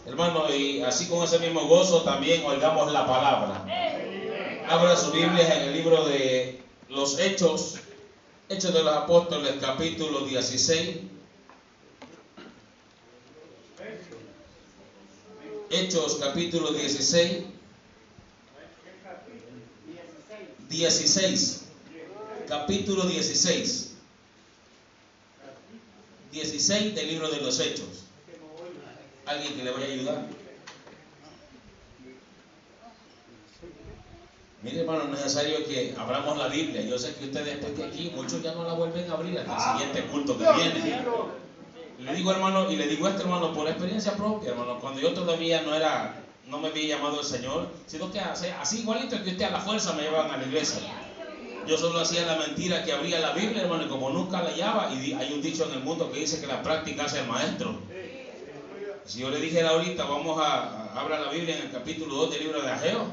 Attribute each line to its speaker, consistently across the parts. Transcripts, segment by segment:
Speaker 1: Hermano, y así con ese mismo gozo también oigamos la palabra. Abra su Biblia en el libro de los Hechos, Hechos de los Apóstoles, capítulo 16. Hechos, capítulo 16. 16. Capítulo 16. 16 del libro de los Hechos. ¿Alguien que le vaya a ayudar? Mire, hermano, es necesario que abramos la Biblia. Yo sé que ustedes después de aquí, muchos ya no la vuelven a abrir hasta el siguiente culto que viene. Le digo, hermano, y le digo a este hermano por experiencia propia, hermano, cuando yo todavía no me había llamado el Señor, sino que así igualito que usted a la fuerza me llevaban a la iglesia. Yo solo hacía la mentira que abría la Biblia, hermano, y como nunca la hallaba, y hay un dicho en el mundo que dice que la práctica hace el maestro. Si yo le dijera ahorita, vamos a abrir la Biblia en el capítulo 2 del libro de Ageo,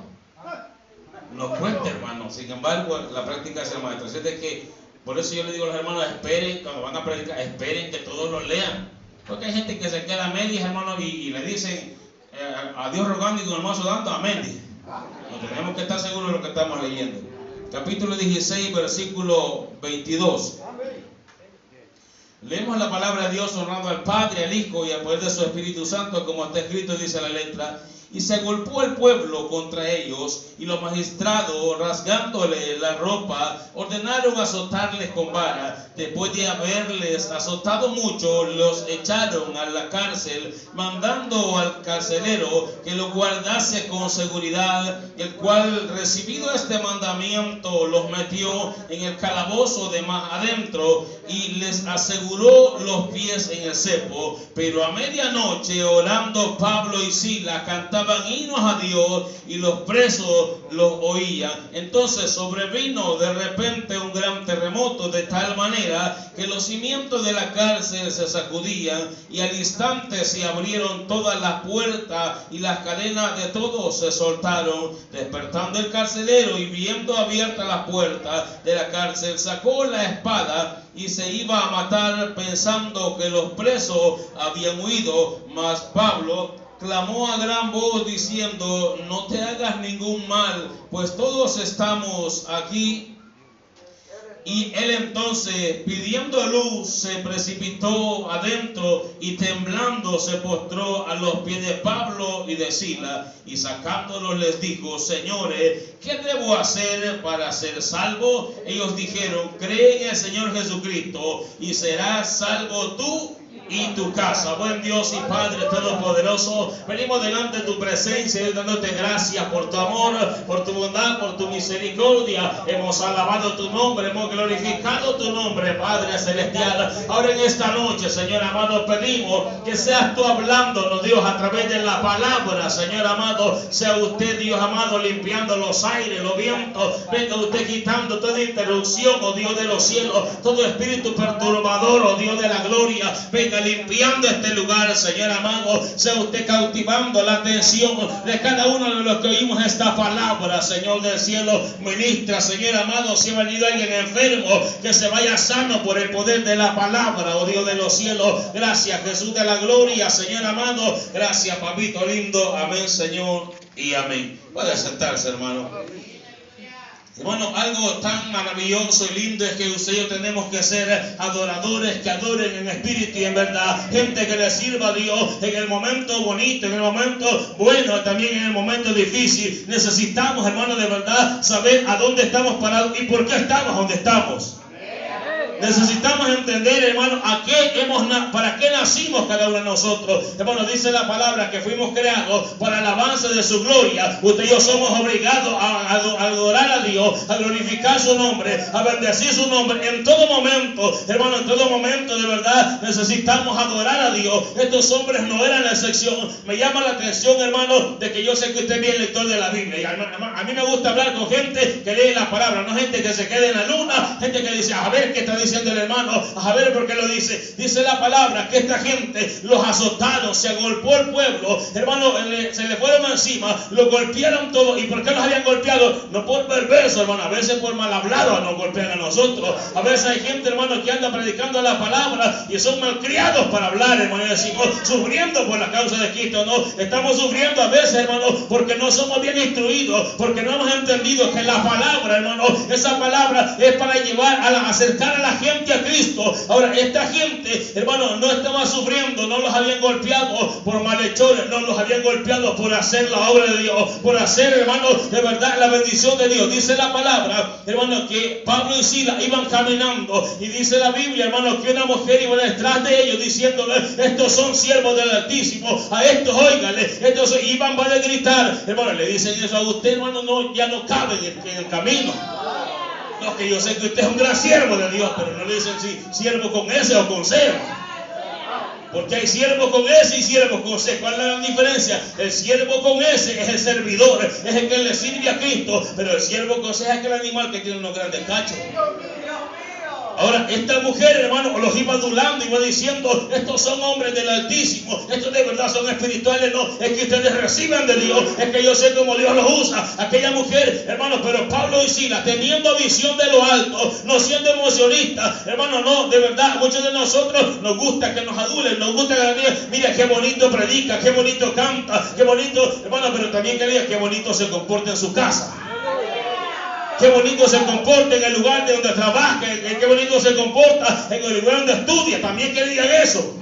Speaker 1: no cuesta, hermano. Sin embargo, la práctica hace el maestro. Así es de que, por eso yo le digo a los hermanos, esperen, cuando van a predicar, esperen que todos lo lean. Porque hay gente que se queda a medias, hermano, y le dicen a Dios rogando y con el mazo dando, amén. No tenemos que estar seguros de lo que estamos leyendo. Capítulo 16, versículo 22. Leemos la palabra de Dios honrando al Padre, al Hijo y al poder de su Espíritu Santo, como está escrito, dice la letra. Y se agolpó el pueblo contra ellos, y los magistrados, rasgándole la ropa, ordenaron azotarles con vara. Después de haberles azotado mucho, los echaron a la cárcel, mandando al carcelero que los guardase con seguridad, el cual, recibido este mandamiento, los metió en el calabozo de más adentro, y les aseguró los pies en el cepo. Pero a medianoche, orando Pablo y Silas, cantaban himnos a Dios, y los presos los oían. Entonces sobrevino de repente un gran terremoto, de tal manera que los cimientos de la cárcel se sacudían, y al instante se abrieron todas las puertas, y las cadenas de todos se soltaron. Despertando el carcelero y viendo abiertas las puertas de la cárcel, sacó la espada y se iba a matar, pensando que los presos habían huido. Mas Pablo clamó a gran voz diciendo: no te hagas ningún mal, pues todos estamos aquí. Y él entonces, pidiendo luz, se precipitó adentro, y temblando se postró a los pies de Pablo y de Silas, y sacándolos les dijo: señores, ¿qué debo hacer para ser salvo? Ellos dijeron: cree en el Señor Jesucristo y serás salvo tú y tu casa. Buen Dios y Padre Todopoderoso, venimos delante de tu presencia dándote gracias por tu amor, por tu bondad, por tu misericordia. Hemos alabado tu nombre, hemos glorificado tu nombre, Padre Celestial. Ahora en esta noche, Señor amado, pedimos que seas tú hablándonos, Dios, a través de la palabra. Señor amado, sea usted, Dios amado, limpiando los aires, los vientos. Venga usted quitando toda interrupción, oh Dios de los cielos, todo espíritu perturbador, oh Dios de la gloria. Venga limpiando este lugar, Señor amado. Sea usted cautivando la atención de cada uno de los que oímos esta palabra, Señor del cielo. Ministra, Señor amado, si ha venido alguien enfermo, que se vaya sano por el poder de la palabra, oh Dios de los cielos. Gracias, Jesús de la gloria, Señor amado. Gracias, papito lindo. Amén, Señor, y amén. Puede sentarse, hermano. Hermano, algo tan maravilloso y lindo es que usted y yo tenemos que ser adoradores que adoren en espíritu y en verdad. Gente que le sirva a Dios en el momento bonito, en el momento bueno, también en el momento difícil. Necesitamos, hermano, de verdad saber a dónde estamos parados y por qué estamos donde estamos. Necesitamos entender, hermano, para qué nacimos cada uno de nosotros. Hermano, dice la palabra que fuimos creados para alabanza de su gloria. Usted y yo somos obligados a adorar a Dios, a glorificar su nombre, a bendecir su nombre en todo momento. Hermano, en todo momento, de verdad, necesitamos adorar a Dios. Estos hombres no eran la excepción. Me llama la atención, hermano, de que yo sé que usted es bien lector de la Biblia. Y a mí me gusta hablar con gente que lee la palabra, no gente que se quede en la luna, gente que dice: a ver qué está diciendo diciendo el hermano, a ver por qué lo dice. Dice la palabra que esta gente los azotaron, se agolpó el pueblo, hermano, se le fueron encima, lo golpearon todo. ¿Y por qué los habían golpeado? No por perverso, hermano, a veces por mal hablado nos golpean a nosotros. A veces hay gente, hermano, que anda predicando la palabra y son malcriados para hablar, hermano, y decimos, sufriendo por la causa de Cristo. No, estamos sufriendo a veces, hermano, porque no somos bien instruidos, porque no hemos entendido que la palabra, hermano, esa palabra es para llevar acercar a la gente a Cristo. Ahora, esta gente, hermano, no estaba sufriendo, no los habían golpeado por malhechores, no los habían golpeado por hacer la obra de Dios, por hacer, hermano, de verdad la bendición de Dios. Dice la palabra, hermano, que Pablo y Silas iban caminando y dice la Biblia, hermano, que una mujer iba detrás de ellos diciéndole, estos son siervos del Altísimo, a estos óigale, estos iban a gritar, hermano, le dicen eso a usted, hermano, no, ya no cabe en el camino. No, que yo sé que usted es un gran siervo de Dios, pero no le dicen si siervo con S o con C. Porque hay siervo con S y siervo con C. ¿Cuál es la diferencia? El siervo con S es el servidor, es el que le sirve a Cristo, pero el siervo con C es aquel animal que tiene unos grandes cachos. Ahora, esta mujer, hermano, los iba adulando, iba diciendo, estos son hombres del Altísimo, estos de verdad son espirituales, no, es que ustedes reciban de Dios, es que yo sé cómo Dios los usa. Aquella mujer, hermano, pero Pablo y Silas, teniendo visión de lo alto, no siendo emocionistas, hermano, no, de verdad, muchos de nosotros nos gusta que nos adulen, nos gusta que nos digan, mira qué bonito predica, qué bonito canta, qué bonito, hermano, pero también que diga qué bonito se comporta en su casa. Qué bonito se comporta en el lugar de donde trabaja, qué bonito se comporta en el lugar donde estudia, también que digan eso.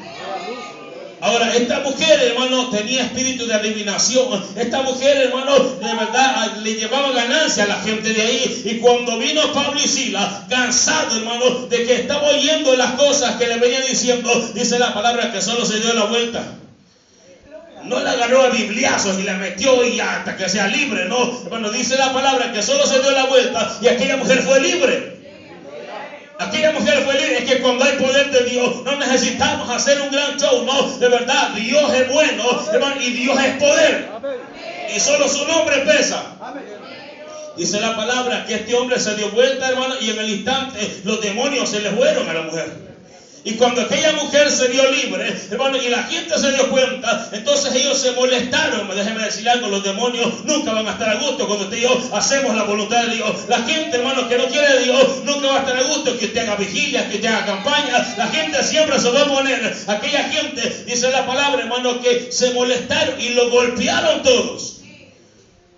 Speaker 1: Ahora, esta mujer, hermano, tenía espíritu de adivinación. Esta mujer, hermano, de verdad le llevaba ganancia a la gente de ahí. Y cuando vino Pablo y Silas, cansado, hermano, de que estaba oyendo las cosas que le venían diciendo, dice la palabra que solo se dio la vuelta. No la agarró a bibliazos y la metió y hasta que sea libre, no. Hermano, dice la palabra que solo se dio la vuelta y aquella mujer fue libre. Aquella mujer fue libre. Es que cuando hay poder de Dios no necesitamos hacer un gran show, no. De verdad, Dios es bueno, hermano, y Dios es poder. Y solo su nombre pesa. Dice la palabra que este hombre se dio vuelta, hermano, y en el instante los demonios se le fueron a la mujer. Y cuando aquella mujer se vio libre, hermano, y la gente se dio cuenta, entonces ellos se molestaron. Déjeme decir algo, los demonios nunca van a estar a gusto cuando usted y yo hacemos la voluntad de Dios. La gente, hermano, que no quiere de Dios, nunca va a estar a gusto que usted haga vigilia, que usted haga campaña. La gente siempre se va a poner. Aquella gente, dice la palabra, hermano, que se molestaron y lo golpearon todos.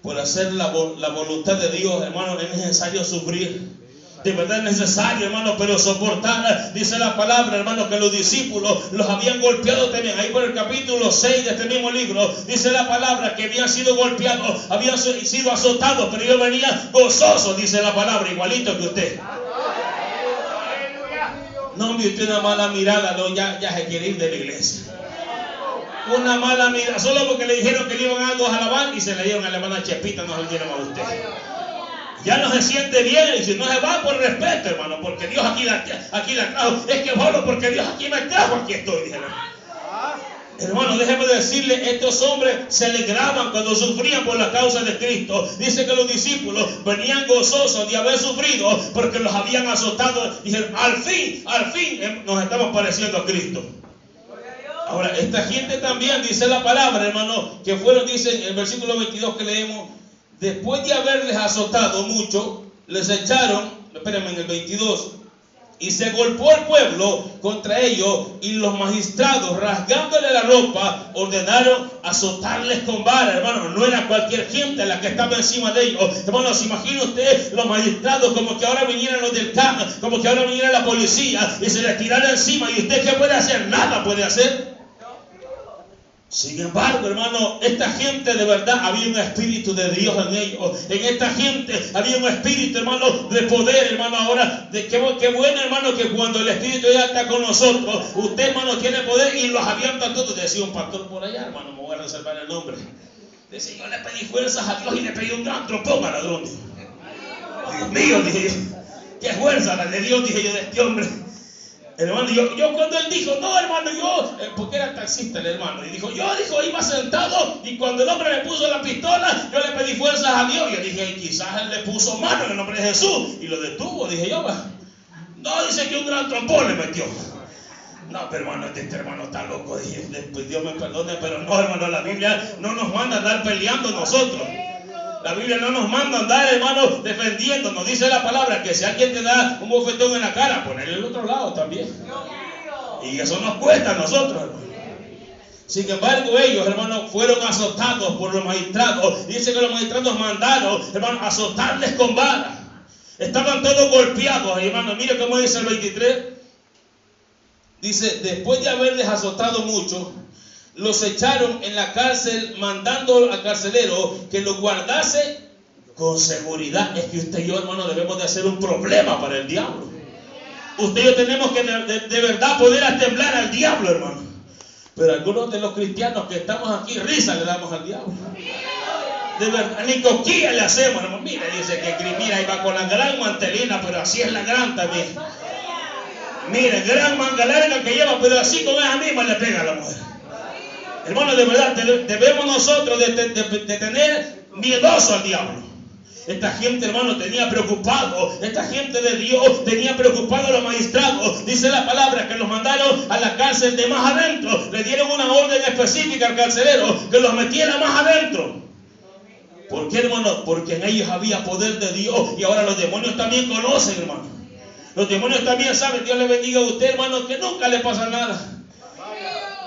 Speaker 1: Por hacer la voluntad de Dios, hermano, es necesario sufrir. De verdad es necesario, hermano, pero soportar. Dice la palabra, hermano, que los discípulos los habían golpeado también. Ahí por el capítulo 6 de este mismo libro, dice la palabra que habían sido golpeados, habían sido azotados, pero ellos venían gozosos, dice la palabra, igualito que usted. No, usted una mala mirada, no, ya se quiere ir de la iglesia. Una mala mirada, solo porque le dijeron que le iban a dos a alabar y se le dieron a la hermana Chepita, no se le dieron a usted. Ya no se siente bien y si no se va por respeto, hermano, porque Dios aquí la trajo. Es que bueno, porque Dios aquí me trajo, aquí estoy, dije. Hermano, déjeme decirle, estos hombres se alegraban cuando sufrían por la causa de Cristo. Dice que los discípulos venían gozosos de haber sufrido porque los habían azotado. Dijeron, al fin nos estamos pareciendo a Cristo. Ahora, esta gente también, dice la palabra, hermano, que fueron, dice en el versículo 22 que leemos, después de haberles azotado mucho, les echaron, espérenme, en el 22, y se golpeó el pueblo contra ellos, y los magistrados, rasgándole la ropa, ordenaron azotarles con vara. Hermano, no era cualquier gente la que estaba encima de ellos. Hermano, ¿se imagina usted los magistrados como que ahora vinieran los del CAM, como que ahora viniera la policía y se les tirara encima? ¿Y usted qué puede hacer? Nada puede hacer. Sin embargo, hermano, esta gente de verdad había un espíritu de Dios en ellos. En esta gente había un espíritu, hermano, de poder, hermano. Ahora, de qué bueno, hermano, que cuando el espíritu ya está con nosotros, usted, hermano, tiene poder y los avienta todos. Decía un pastor por allá, hermano, me voy a reservar el nombre. Decía, yo le pedí fuerzas a Dios y le pedí un gran tropón al ladrón. Dios mío, dije yo, qué fuerza la de Dios, dije yo, de este hombre. Hermano, yo cuando él dijo, no, hermano, porque era taxista el hermano, y dijo, iba sentado, y cuando el hombre me puso la pistola, yo le pedí fuerzas a Dios. Yo dije, quizás él le puso mano en el nombre de Jesús, y lo detuvo, dije yo, va. No, dice que un gran trompón le metió. No, pero hermano, este hermano está loco. Dije, pues Dios me perdone, pero no, hermano, la Biblia no nos manda a andar peleando nosotros. La Biblia no nos manda a andar, hermano, defendiéndonos. Dice la palabra que si alguien te da un bofetón en la cara, ponele el otro lado también. Y eso nos cuesta a nosotros, hermano. Sin embargo, ellos, hermanos, fueron azotados por los magistrados. Dice que los magistrados mandaron, hermanos, azotarles con vara. Estaban todos golpeados, hermanos. Mire cómo dice el 23. Dice, después de haberles azotado mucho, los echaron en la cárcel, mandando al carcelero que los guardase con seguridad. Es que usted y yo, hermano, debemos de hacer un problema para el diablo. Usted y yo tenemos que de verdad poder temblar al diablo, hermano. Pero algunos de los cristianos que estamos aquí, risa le damos al diablo. De verdad, ni coquilla le hacemos, hermano. Mira, dice que mira, iba con la gran mantelina, pero así es la gran también. Mira, gran mangalera que lleva, pero así con esa misma le pega a la mujer. Hermano, de verdad, debemos nosotros de tener miedoso al diablo. Esta gente, hermano, tenía preocupado. Esta gente de Dios tenía preocupado a los magistrados. Dice la palabra que los mandaron a la cárcel de más adentro. Le dieron una orden específica al carcelero que los metiera más adentro. ¿Por qué, hermano? Porque en ellos había poder de Dios. Y ahora los demonios también conocen, hermano. Los demonios también saben. Dios le bendiga a usted, hermano, que nunca le pasa nada.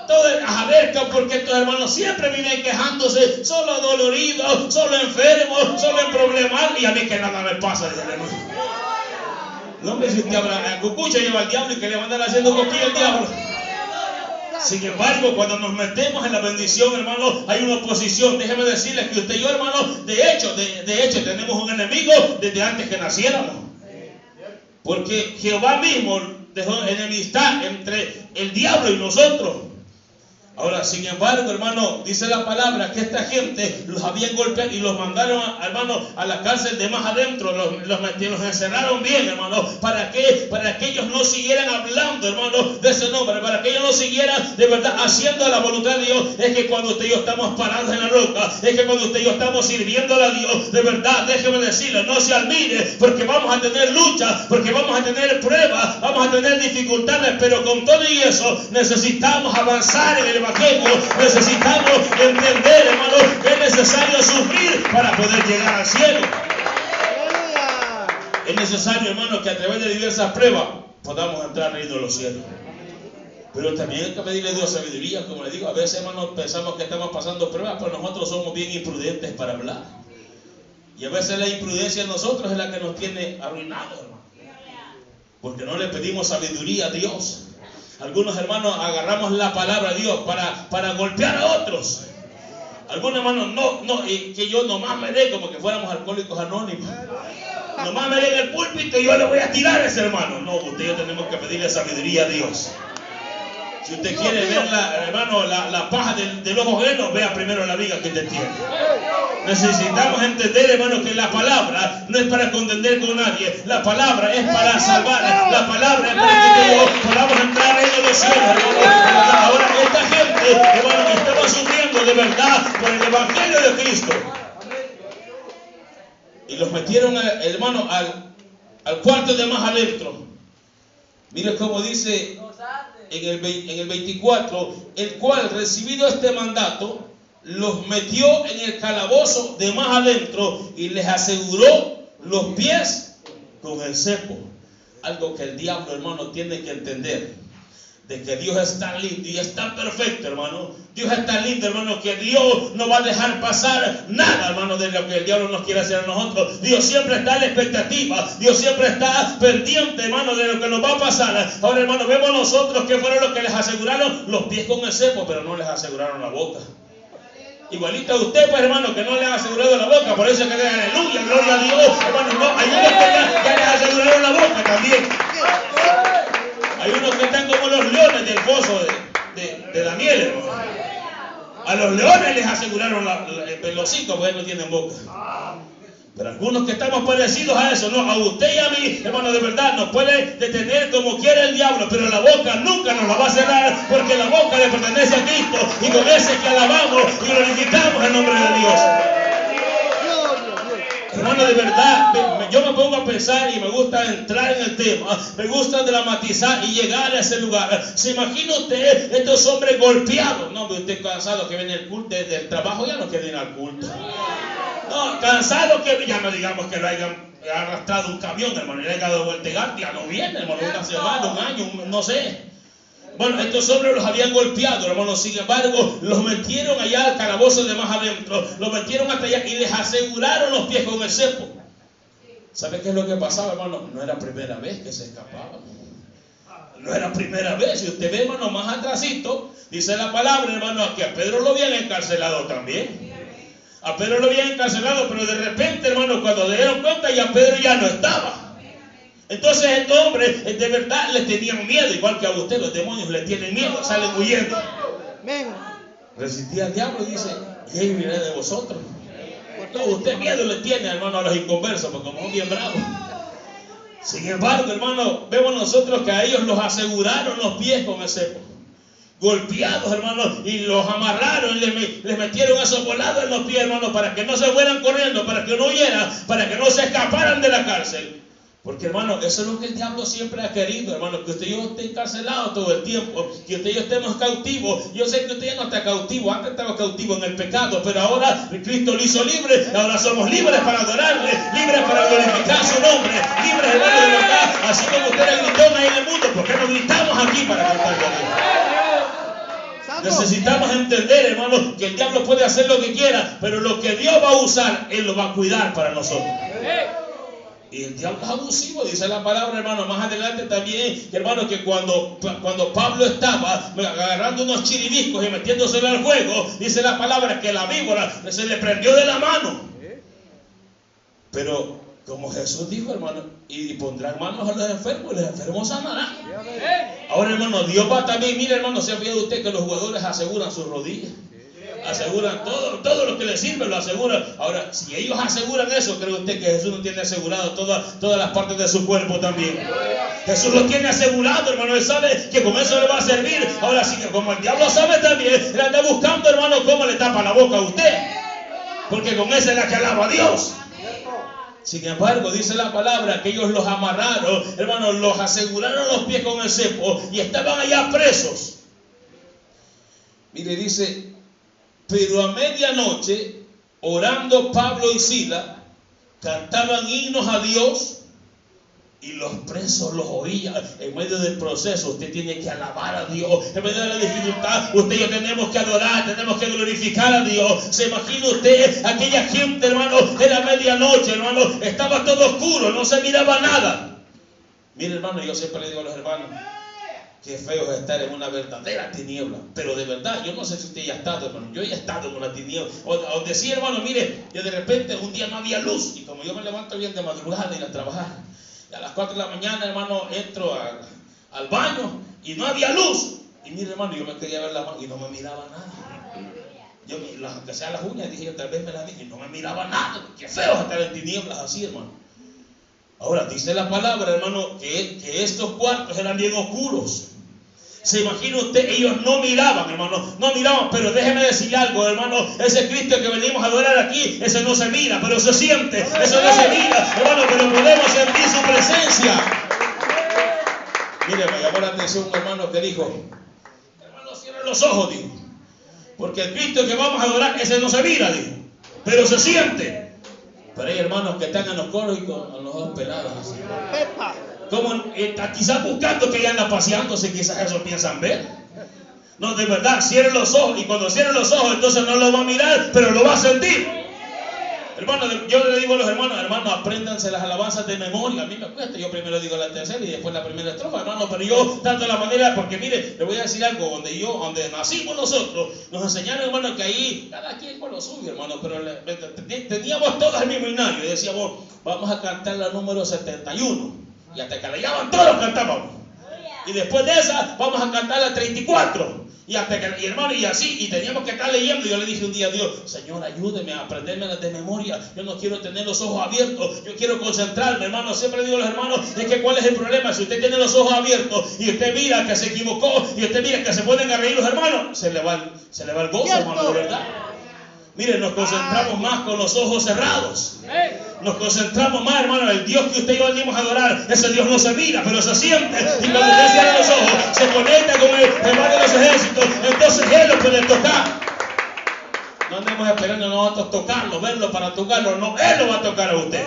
Speaker 1: Todo, a ver, porque estos hermanos siempre viven quejándose, solo doloridos, solo enfermos, solo en problemas, y a mí que nada me pasa, dice el hermano. No me si usted habla, cucucha lleva al diablo y que le van a andar haciendo coquilla al diablo. Sin embargo, cuando nos metemos en la bendición, hermano, hay una oposición. Déjeme decirles que usted y yo, hermano, de hecho, tenemos un enemigo desde antes que naciéramos. Porque Jehová mismo dejó enemistad entre el diablo y nosotros. Ahora, sin embargo, hermano, dice la palabra que esta gente los habían golpeado y los mandaron, hermano, a la cárcel de más adentro, los encerraron bien, hermano. ¿Para qué? Para que ellos no siguieran hablando, hermano, de ese nombre, para que ellos no siguieran de verdad haciendo la voluntad de Dios. Es que cuando usted y yo estamos parados en la roca, es que cuando usted y yo estamos sirviendo a Dios, de verdad, déjeme decirle, no se admire, porque vamos a tener lucha, porque vamos a tener pruebas, vamos a tener dificultades, pero con todo y eso necesitamos avanzar en el Evangelio. Necesitamos entender, hermano, que es necesario sufrir para poder llegar al cielo. Es necesario, hermano, que a través de diversas pruebas podamos entrar al reino de los cielos. Pero también hay que pedirle a Dios sabiduría. Como le digo, a veces, hermano, pensamos que estamos pasando pruebas, pero nosotros somos bien imprudentes para hablar. Y a veces la imprudencia en nosotros es la que nos tiene arruinados, hermano. Porque no le pedimos sabiduría a Dios. Algunos hermanos agarramos la palabra de Dios para golpear a otros. Algunos hermanos que yo nomás me dé como que fuéramos alcohólicos anónimos. Nomás me dé en el púlpito y yo le voy a tirar a ese hermano. No, usted y yo tenemos que pedirle sabiduría a Dios. Si usted quiere ver, hermano, la paja del ojo ajeno, vea primero la viga que usted tiene. Necesitamos entender, hermano, que la palabra no es para contender con nadie. La palabra es para salvar. La palabra es para que todos podamos entrar en los cielos, hermano. Ahora, esta gente, hermano, estaba sufriendo de verdad por el Evangelio de Cristo. Y los metieron, hermano, al cuarto de más adentro. Mire cómo dice en el 24, el cual, recibido este mandato, los metió en el calabozo de más adentro y les aseguró los pies con el cepo. Algo que el diablo, hermano, tiene que entender. De que Dios es tan lindo y es tan perfecto, hermano. Dios es tan lindo, hermano, que Dios no va a dejar pasar nada, hermano, de lo que el diablo nos quiere hacer a nosotros. Dios siempre está en la expectativa. Dios siempre está pendiente, hermano, de lo que nos va a pasar. Ahora, hermano, vemos nosotros que fueron los que les aseguraron los pies con el cepo, pero no les aseguraron la boca. Igualito a usted, pues, hermano, que no le han asegurado la boca. Por eso es que digan aleluya, gloria a Dios. Hermano, no, hay unos que ya les aseguraron la boca también. Hay unos que están como los leones del pozo de Daniel, hermano. A los leones les aseguraron el hocico, porque no tienen boca. Pero algunos que estamos parecidos a eso, no, a usted y a mí, hermano, de verdad, nos puede detener como quiere el diablo, pero la boca nunca nos la va a cerrar, porque la boca le pertenece a Cristo, y con ese que alabamos y glorificamos el nombre de Dios. Hermano, de verdad, yo me pongo a pensar y me gusta entrar en el tema, me gusta dramatizar y llegar a ese lugar. ¿Se imagina usted estos hombres golpeados? No, usted cansado que viene el culto del trabajo, ya no quiere ir al culto. No, cansado que ya no digamos que lo hayan arrastrado un camión, hermano, y le haya dado vuelta y ya no viene, hermano, una semana, un año, no sé. Bueno, estos hombres los habían golpeado, hermano. Sin embargo, los metieron allá al calabozo de más adentro, los metieron hasta allá y les aseguraron los pies con el cepo. ¿Sabe qué es lo que pasaba, hermano? No era primera vez que se escapaban. No era primera vez. Si usted ve, hermano, más atrásito, dice la palabra, hermano, que a Pedro lo habían encarcelado también. A Pedro lo habían encarcelado, pero de repente, hermano, cuando se dieron cuenta, ya Pedro ya no estaba. Entonces estos hombres de verdad les tenían miedo, igual que a usted los demonios le tienen miedo, salen huyendo. Resistía al diablo y dice, y ahí viene de vosotros. No, usted miedo le tiene, hermano, a los inconversos, porque como son bien bravos. Sin embargo, hermano, vemos nosotros que a ellos los aseguraron los pies con el cepo. Golpeados, hermano, y los amarraron, les metieron esos volados en los pies, hermano, para que no se fueran corriendo, para que no huyeran, para que no se escaparan de la cárcel. Porque, hermano, eso es lo que el diablo siempre ha querido, hermano, que usted y yo esté encarcelado todo el tiempo, que usted y yo estemos cautivos. Yo sé que usted ya no está cautivo, antes estaba cautivo en el pecado, pero ahora Cristo lo hizo libre, ahora somos libres para adorarle, libres para glorificar su nombre, libres, hermano, de verdad, así como usted le gritó ahí en el mundo. ¿Por qué no gritamos aquí para cantarle a Dios? Necesitamos entender, hermano, que el diablo puede hacer lo que quiera, pero lo que Dios va a usar, Él lo va a cuidar para nosotros. Y el diablo es abusivo, dice la palabra, hermano. Más adelante también, hermano, que cuando Pablo estaba agarrando unos chiribiscos y metiéndoselo al fuego, dice la palabra que la víbora se le prendió de la mano. Pero como Jesús dijo, hermano, y pondrán manos a los enfermos y los enfermos sanarán. Ahora, hermano, Dios va también. Mire, hermano, ¿se ha fijado usted que los jugadores aseguran sus rodillas? Aseguran todo lo que les sirve, lo aseguran. Ahora, si ellos aseguran eso, ¿cree usted que Jesús no tiene asegurado todas las partes de su cuerpo también? Jesús lo tiene asegurado, hermano. Él sabe que con eso le va a servir. Ahora sí, que como el diablo sabe también, él anda buscando, hermano, cómo le tapa la boca a usted, porque con esa es la que alaba a Dios. Sin embargo, dice la palabra que ellos los amarraron, hermano, los aseguraron los pies con el cepo y estaban allá presos. Mire, dice: pero a medianoche, orando Pablo y Silas, cantaban himnos a Dios y los presos los oían. En medio del proceso usted tiene que alabar a Dios. En medio de la dificultad usted y yo tenemos que adorar, tenemos que glorificar a Dios. ¿Se imagina usted aquella gente, hermano? Era medianoche, hermano, estaba todo oscuro, no se miraba nada. Mire, hermano, yo siempre le digo a los hermanos, qué feo es estar en una verdadera tiniebla. Pero de verdad, yo no sé si usted ya ha estado, hermano. Yo ya he estado en una tiniebla. O decía, hermano, mire, que de repente un día no había luz. Y como yo me levanto bien de madrugada y a trabajar, y a las 4 de la mañana, hermano, entro al baño y no había luz. Y mire, hermano, yo me quería ver la mano y no me miraba nada. Yo, aunque sea las uñas, dije, tal vez me las dije y no me miraba nada. Qué feo es estar en tinieblas así, hermano. Ahora, dice la palabra, hermano, que estos cuartos eran bien oscuros. ¿Se imagina usted? Ellos no miraban, hermano, no miraban, pero déjeme decirle algo, hermano, ese Cristo que venimos a adorar aquí, ese no se mira, pero se siente, eso no se mira, hermano, pero podemos sentir su presencia. Mire, me llamó la atención un hermano que dijo, hermano, cierren los ojos, dijo, porque el Cristo que vamos a adorar, ese no se mira, dijo, pero se siente. Pero hay hermanos que están en los coros y con los ojos pelados así. Como quizás buscando que ella anda paseándose, quizás eso piensan ver. No, de verdad, cierren los ojos. Y cuando cierren los ojos, entonces no lo va a mirar, pero lo va a sentir. Hermano, yo le digo a los hermanos, apréndanse las alabanzas de memoria. A mí me cuesta, yo primero digo la tercera y después la primera estrofa, hermano, pero yo tanto la manera, porque mire, le voy a decir algo, donde nacimos nosotros, nos enseñaron, hermano, que ahí, cada quien con lo suyo, hermano, pero teníamos todos el mismo himnario y decíamos, vamos a cantar la número 71. Y hasta que la llaman todos cantábamos. Y después de esa vamos a cantar la 34. Y hasta que, y hermano, y así, y teníamos que estar leyendo. Y yo le dije un día a Dios, Señor, ayúdeme a aprenderme de memoria. Yo no quiero tener los ojos abiertos, yo quiero concentrarme, hermano. Siempre le digo a los hermanos, es que cuál es el problema. Si usted tiene los ojos abiertos y usted mira que se equivocó y usted mira que se pueden a reír los hermanos, se le va el gozo, hermano, de verdad. Miren, nos concentramos más con los ojos cerrados.
Speaker 2: Nos concentramos más, hermano. El Dios que usted y yo venimos a adorar, ese Dios no se mira, pero se siente. Y cuando usted cierra los ojos, se conecta con el Jehová de los ejércitos. Entonces Él lo puede tocar. No andemos esperando nosotros tocarlo, verlo para tocarlo. No, Él lo va a tocar a usted.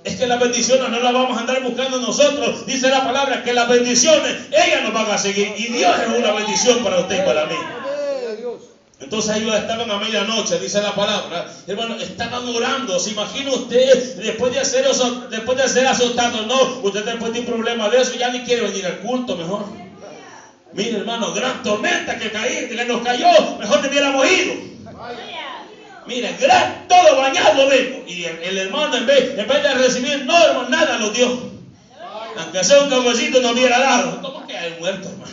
Speaker 2: Es que las bendiciones no las vamos a andar buscando nosotros. Dice la palabra que las bendiciones, ellas nos van a seguir. Y Dios es una bendición para usted y para mí. Entonces ellos estaban a medianoche, dice la palabra, hermano, estaban orando. ¿Se imagina usted después de ser azotado? No, usted después de un problema de eso ya ni quiere venir al culto mejor. Mire, hermano, gran tormenta que nos cayó, mejor debiéramos ido. Mire, todo bañado vengo. Y el hermano en vez de recibir, no, hermano, nada lo dio. Aunque sea un cafecito no hubiera dado. ¿Cómo que hay muerto, hermano?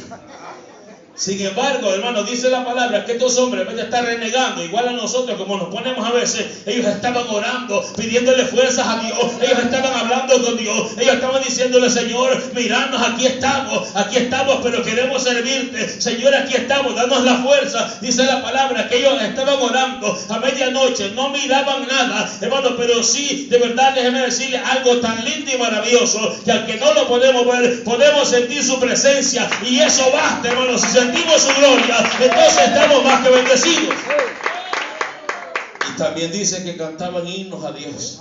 Speaker 2: Sin embargo, hermano, dice la palabra que estos hombres, en vez de estar renegando, igual a nosotros como nos ponemos a veces, ellos estaban orando, pidiéndole fuerzas a Dios, ellos estaban hablando con Dios, ellos estaban diciéndole: Señor, miranos, aquí estamos, pero queremos servirte. Señor, aquí estamos, danos la fuerza. Dice la palabra que ellos estaban orando a medianoche, no miraban nada, hermano, pero sí, de verdad, déjeme decirle algo tan lindo y maravilloso, que aunque no lo podemos ver, podemos sentir su presencia, y eso basta, hermano. Si sentimos su gloria, entonces estamos más que bendecidos. Y también dice que cantaban himnos a Dios.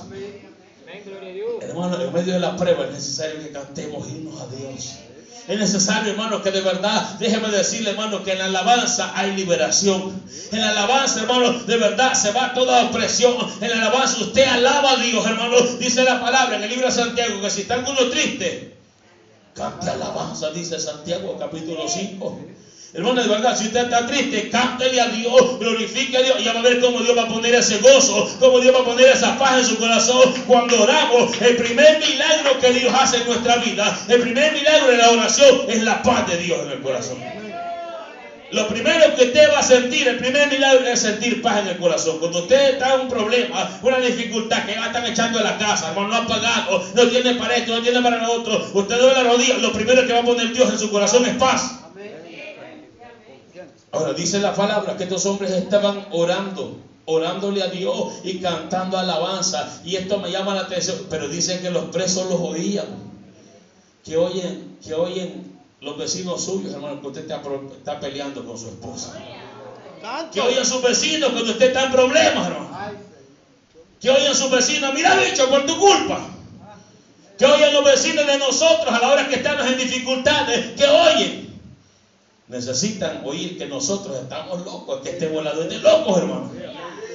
Speaker 2: Hermano, en medio de la prueba es necesario que cantemos himnos a Dios. Es necesario, hermano, que de verdad, déjeme decirle, hermano, que en la alabanza hay liberación. En la alabanza, hermano, de verdad se va toda opresión. En la alabanza usted alaba a Dios, hermano. Dice la palabra en el libro de Santiago que si está alguno triste, cante alabanza, dice Santiago capítulo 5. Hermano, de verdad, si usted está triste, cántele a Dios, glorifique a Dios, y ya va a ver cómo Dios va a poner ese gozo, cómo Dios va a poner esa paz en su corazón cuando oramos. El primer milagro que Dios hace en nuestra vida, el primer milagro de la oración, es la paz de Dios en el corazón. Lo primero que usted va a sentir, el primer milagro, es sentir paz en el corazón. Cuando usted está en un problema, una dificultad, que ya están echando a la casa, hermano, no ha pagado, no tiene para esto, no tiene para lo otro, usted duele la rodilla, lo primero que va a poner Dios en su corazón es paz. Ahora dice la palabra que estos hombres estaban orándole a Dios y cantando alabanza. Y esto me llama la atención, pero dicen que los presos los oían. Que oyen los vecinos suyos, hermano, que usted está peleando con su esposa. Que oyen sus vecinos cuando usted está en problemas, hermano. Que oyen sus vecinos: mira, bicho, por tu culpa. Que oyen los vecinos de nosotros a la hora que estamos en dificultades. Que oyen. Necesitan oír que nosotros estamos locos, que este volador es de locos, hermano.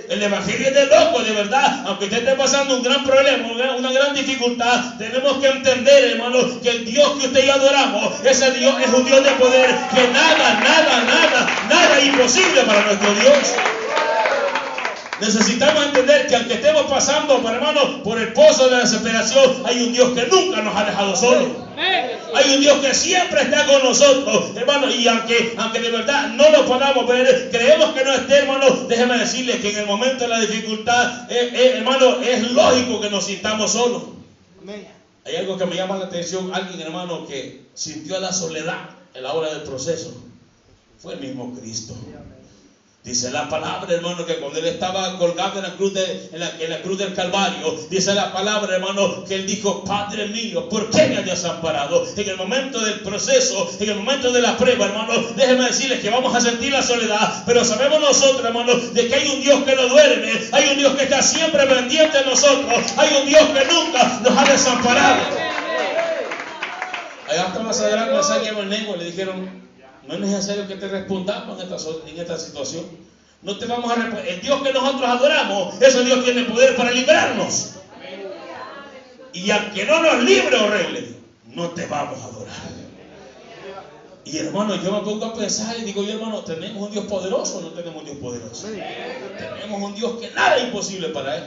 Speaker 2: El evangelio es de locos, de verdad. Aunque usted esté pasando un gran problema, una gran dificultad, tenemos que entender, hermano, que el Dios que usted y yo adoramos, ese Dios es un Dios de poder, que nada es imposible para nuestro Dios. Necesitamos entender que aunque estemos pasando, hermano, por el pozo de la desesperación, hay un Dios que nunca nos ha dejado solos. Hay un Dios que siempre está con nosotros, hermano, y aunque de verdad no lo podamos ver, creemos que no esté, hermano, déjeme decirle que en el momento de la dificultad, hermano, es lógico que nos sintamos solos. Hay algo que me llama la atención: alguien, hermano, que sintió la soledad en la hora del proceso, fue el mismo Cristo. Dice la palabra, hermano, que cuando él estaba colgado en la cruz del Calvario, dice la palabra, hermano, que él dijo: Padre mío, ¿por qué me has desamparado? En el momento del proceso, en el momento de la prueba, hermano, déjeme decirles que vamos a sentir la soledad, pero sabemos nosotros, hermano, de que hay un Dios que no duerme, hay un Dios que está siempre pendiente de nosotros, hay un Dios que nunca nos ha desamparado. Allá estaba Sadrach, Mesach y Abednego, le dijeron: no es necesario que te respondamos en esta situación. No te vamos a responder. El Dios que nosotros adoramos, ese Dios tiene poder para librarnos. Y aunque no nos libre o arregle, no te vamos a adorar. Y hermano, yo me pongo a pensar y digo: yo, hermano, ¿tenemos un Dios poderoso o no tenemos un Dios poderoso? Tenemos un Dios que nada es imposible para Él.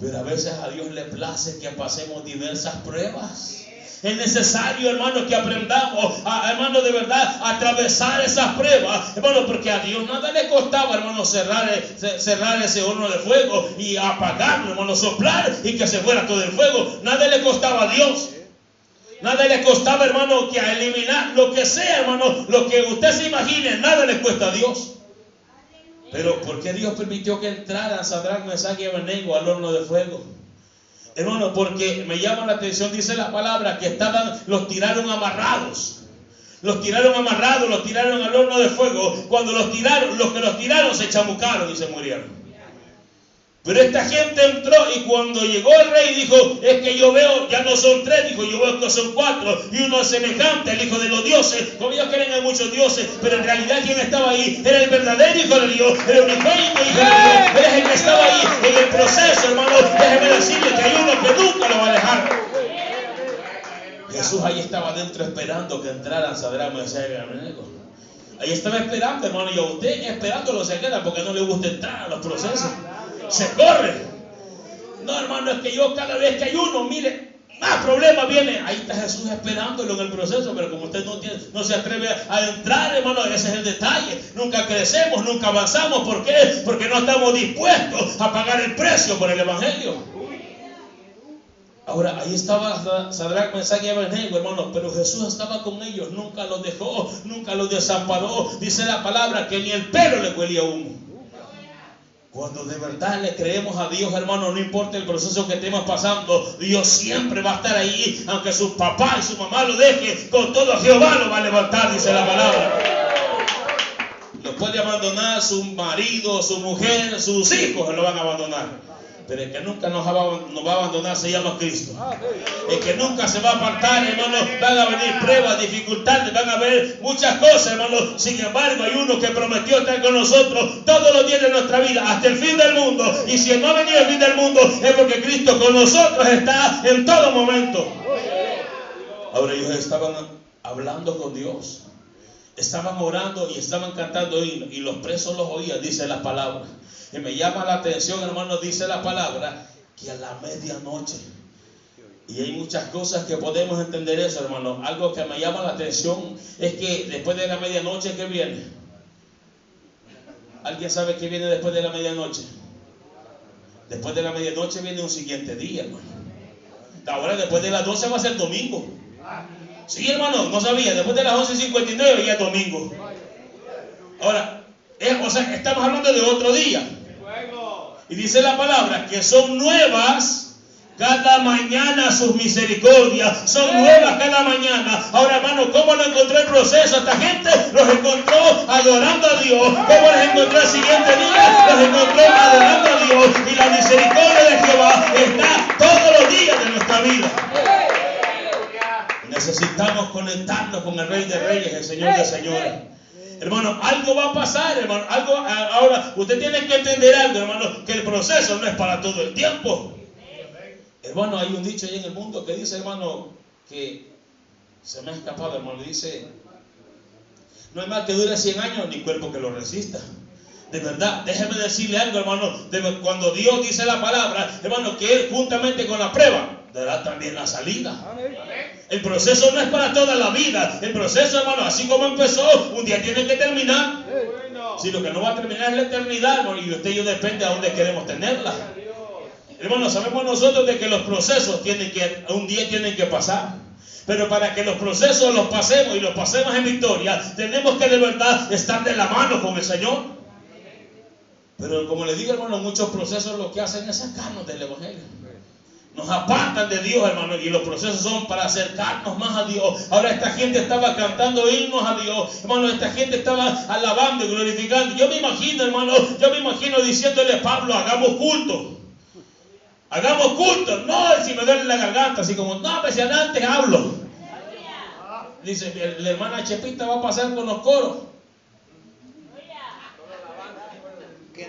Speaker 2: Pero a veces a Dios le place que pasemos diversas pruebas. Es necesario, hermano, que aprendamos, hermano, de verdad, a atravesar esas pruebas, hermano, porque a Dios nada le costaba, hermano, cerrar ese horno de fuego y apagarlo, hermano, soplar y que se fuera todo el fuego. Nada le costaba a Dios. Nada le costaba, hermano, que a eliminar lo que sea, hermano, lo que usted se imagine, nada le cuesta a Dios. Pero ¿por qué Dios permitió que entraran Sadrach, Mesach y Abednego al horno de fuego?
Speaker 1: Hermano, porque me llama la atención, dice la palabra, que los tiraron amarrados. Los tiraron amarrados, los tiraron al horno de fuego. Cuando los que los tiraron se chamucaron y se murieron. Pero esta gente entró y cuando llegó el rey dijo, es que yo veo, ya no son 3, dijo, yo veo que son 4 y uno es semejante al hijo de los dioses. Como ellos creen en muchos dioses, pero en realidad quien estaba ahí era el verdadero hijo de Dios, el unigénito hijo de Dios, es el que estaba ahí en el proceso, hermano. Déjeme decirle que hay uno que nunca lo va a dejar. Jesús ahí estaba adentro esperando que entraran Sadrach, Mesach y Abednego. Ahí estaba esperando, hermano, y a usted esperándolo se queda porque no le gusta entrar a los procesos. Se corre. No, hermano, es que yo cada vez que hay uno, mire, más problemas vienen. Ahí está Jesús esperándolo en el proceso, pero como usted no se atreve a entrar, hermano, ese es el detalle. Nunca crecemos, nunca avanzamos. ¿Por qué? Porque no estamos dispuestos a pagar el precio por el evangelio. Ahora, ahí estaba Sadrach, Mesach y Abednego, hermano, pero Jesús estaba con ellos, nunca los dejó, nunca los desamparó. Dice la palabra que ni el pelo le huelía humo. Cuando de verdad le creemos a Dios, hermano, no importa el proceso que estemos pasando, Dios siempre va a estar ahí, aunque su papá y su mamá lo dejen, con todo Jehová lo va a levantar, dice la palabra. Lo puede abandonar su marido, su mujer, sus hijos lo van a abandonar. Pero el que nunca nos va a abandonar se llama Cristo. El que nunca se va a apartar, hermano, van a venir pruebas, dificultades, van a haber muchas cosas, hermano. Sin embargo, hay uno que prometió estar con nosotros todos los días de nuestra vida, hasta el fin del mundo. Y si no ha venido el fin del mundo, es porque Cristo con nosotros está en todo momento. Ahora ellos estaban hablando con Dios, estaban orando y estaban cantando himnos, y los presos los oían, dice la palabra. Y me llama la atención, hermano, dice la palabra, que a la medianoche, y hay muchas cosas que podemos entender eso, hermano. Algo que me llama la atención es que después de la medianoche, ¿qué viene? ¿Alguien sabe qué viene después de la medianoche? Después de la medianoche viene un siguiente día, hermano. Ahora después de las 12 va a ser domingo. Sí, hermano, no sabía, después de las 11:59 ya es domingo. Ahora, o sea, estamos hablando de otro día. Y dice la palabra que son nuevas cada mañana sus misericordias. Son nuevas cada mañana. Ahora, hermano, ¿cómo lo encontró el proceso? Esta gente los encontró adorando a Dios. ¿Cómo los encontró el siguiente día? Los encontró adorando a Dios. Y la misericordia de Jehová está todos los días de nuestra vida. Necesitamos conectarnos con el Rey de Reyes, el Señor de Señores. Hermano, algo va a pasar, hermano. Ahora, usted tiene que entender algo, hermano, que el proceso no es para todo el tiempo. Hermano, hay un dicho ahí en el mundo que dice, hermano, que se me ha escapado, hermano. Dice, no hay mal que dure 100 años, ni cuerpo que lo resista. De verdad, déjeme decirle algo, hermano. Cuando Dios dice la palabra, hermano, que Él juntamente con la prueba dará también la salida. El proceso no es para toda la vida. El proceso, hermano, así como empezó, un día tiene que terminar. Si lo que no va a terminar es la eternidad, hermano, y usted y yo depende a dónde queremos tenerla. Hermano, sabemos nosotros de que los procesos un día tienen que pasar. Pero para que los procesos los pasemos y los pasemos en victoria, tenemos que de verdad estar de la mano con el Señor. Pero como le digo, hermano, muchos procesos lo que hacen es sacarnos del evangelio. Nos apartan de Dios, hermano, y los procesos son para acercarnos más a Dios. Ahora esta gente estaba cantando himnos a Dios, hermano, esta gente estaba alabando y glorificando. Yo me imagino, hermano, diciéndole a Pablo, hagamos culto. Hagamos culto. No, si me duele la garganta, así como, no, pues si antes hablo. Dice, la hermana Chepita va a pasar con los coros.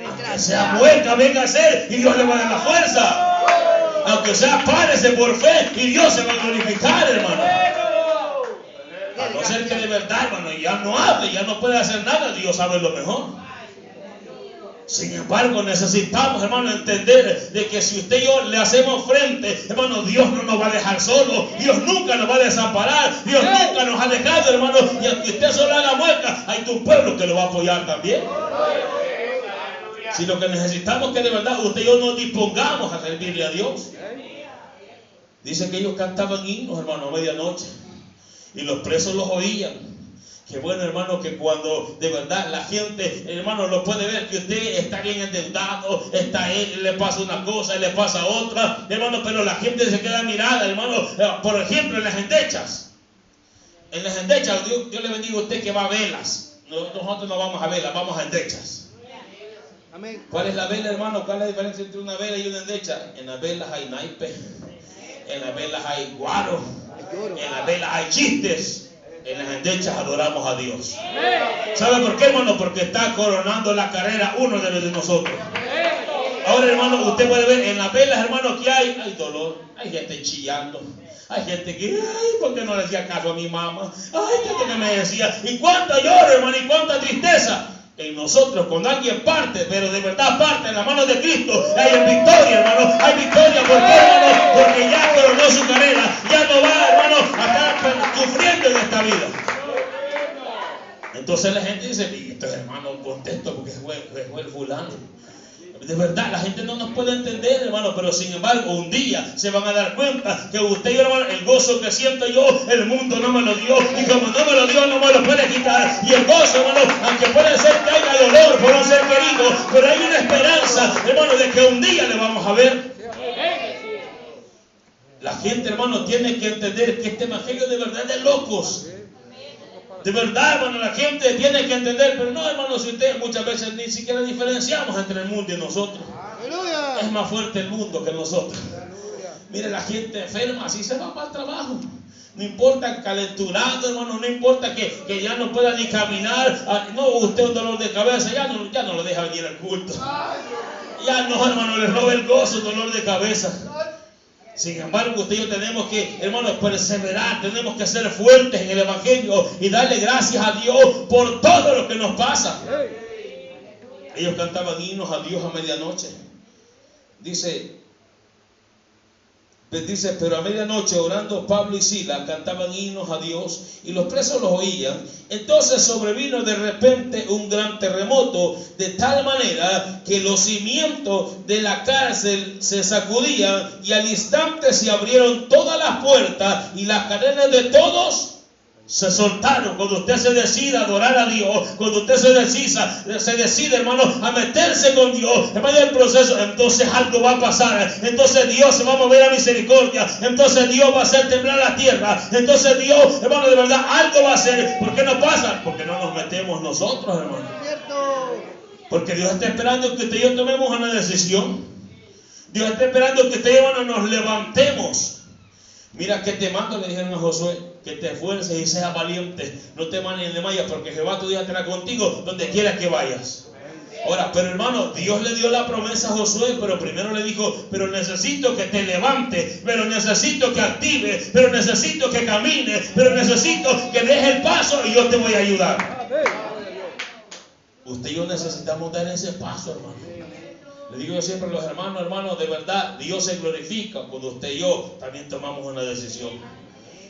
Speaker 1: Aunque sea muerta, venga a ser, y Dios le va a dar la fuerza. Aunque sea, párese por fe y Dios se va a glorificar, hermano. A no ser que de verdad, hermano, ya no hable, ya no puede hacer nada, Dios sabe lo mejor. Sin embargo, necesitamos, hermano, entender de que si usted y yo le hacemos frente, hermano, Dios no nos va a dejar solo. Dios nunca nos va a desamparar. Dios nunca nos ha dejado, hermano. Y aunque usted solo haga mueca, hay tu pueblo que lo va a apoyar también. Si lo que necesitamos es que de verdad usted y yo nos dispongamos a servirle a Dios. Dice que ellos cantaban himnos, hermano, a medianoche. Y los presos los oían. Qué bueno, hermano, que cuando de verdad la gente, hermano, lo puede ver que usted está bien endeudado, le pasa una cosa, le pasa otra, hermano, pero la gente se queda mirada, hermano. Por ejemplo, en las endechas. En las endechas, yo le bendigo a usted que va a velas. Nosotros no vamos a velas, vamos a endechas.
Speaker 3: Amén.
Speaker 1: ¿Cuál es la vela, hermano? ¿Cuál es la diferencia entre una vela y una endecha? En las velas hay naipe, en las velas hay guaro, en las velas hay chistes. En las endechas adoramos a Dios. ¿Sabe por qué, hermano? Porque está coronando la carrera uno de los de nosotros. Ahora, hermano, usted puede ver en las velas, hermano, que hay dolor, hay gente chillando, hay gente que, ay, ¿por qué no le hacía caso a mi mamá? Ay, ¿qué que me decía? ¿Y cuánto lloro, hermano? ¿Y cuánta tristeza? En nosotros, cuando alguien parte, pero de verdad parte en la mano de Cristo, hay victoria, hermano. Hay victoria. ¿Por qué, hermano? Porque ya coronó su carrera. Ya no va, hermano, a estar sufriendo en esta vida. Entonces la gente dice, esto es, hermano, contento porque fue el fulano. De verdad, la gente no nos puede entender, hermano, pero sin embargo, un día se van a dar cuenta que usted y yo, hermano, el gozo que siento yo, el mundo no me lo dio, y como no me lo dio, no me lo puede quitar. Y el gozo, hermano, aunque puede ser que haya dolor por un ser querido, pero hay una esperanza, hermano, de que un día le vamos a ver. La gente, hermano, tiene que entender que este evangelio de verdad es de locos. De verdad, hermano, la gente tiene que entender, pero no, hermano, si usted muchas veces ni siquiera diferenciamos entre el mundo y nosotros. ¡Aleluya! Es más fuerte el mundo que nosotros. ¡Aleluya! Mire, la gente enferma, así se va para el trabajo. No importa calenturado, hermano, no importa que ya no pueda ni caminar. No, usted un dolor de cabeza, ya no lo deja venir al culto. Ya no, hermano, le roba el gozo, dolor de cabeza. Sin embargo, usted y yo tenemos que, hermanos, perseverar, tenemos que ser fuertes en el evangelio y darle gracias a Dios por todo lo que nos pasa. Ellos cantaban himnos a Dios a medianoche. Dice, pero a medianoche orando Pablo y Silas cantaban himnos a Dios y los presos los oían. Entonces sobrevino de repente un gran terremoto, de tal manera que los cimientos de la cárcel se sacudían y al instante se abrieron todas las puertas y las cadenas de todos se soltaron. Cuando usted se decida a adorar a Dios, cuando usted se decide, hermano, a meterse con Dios, hermano, el proceso, entonces algo va a pasar. Entonces Dios se va a mover a misericordia. Entonces Dios va a hacer temblar la tierra. Entonces Dios, hermano, de verdad, algo va a hacer. ¿Por qué no pasa? Porque no nos metemos nosotros, hermano. Porque Dios está esperando que usted y yo tomemos una decisión. Dios está esperando que usted y yo, hermano, nos levantemos. Mira que te mando, le dijeron a Josué, que te esfuerces y seas valiente, no te manes ni desmayes, porque Jehová tu Dios estará contigo donde quiera que vayas. Ahora, pero hermano, Dios le dio la promesa a Josué, pero primero le dijo, pero necesito que te levantes, pero necesito que actives, pero necesito que camines, pero necesito que dejes el paso y yo te voy a ayudar. Usted y yo necesitamos dar ese paso, hermano. Le digo yo siempre a los hermanos, de verdad, Dios se glorifica cuando usted y yo también tomamos una decisión.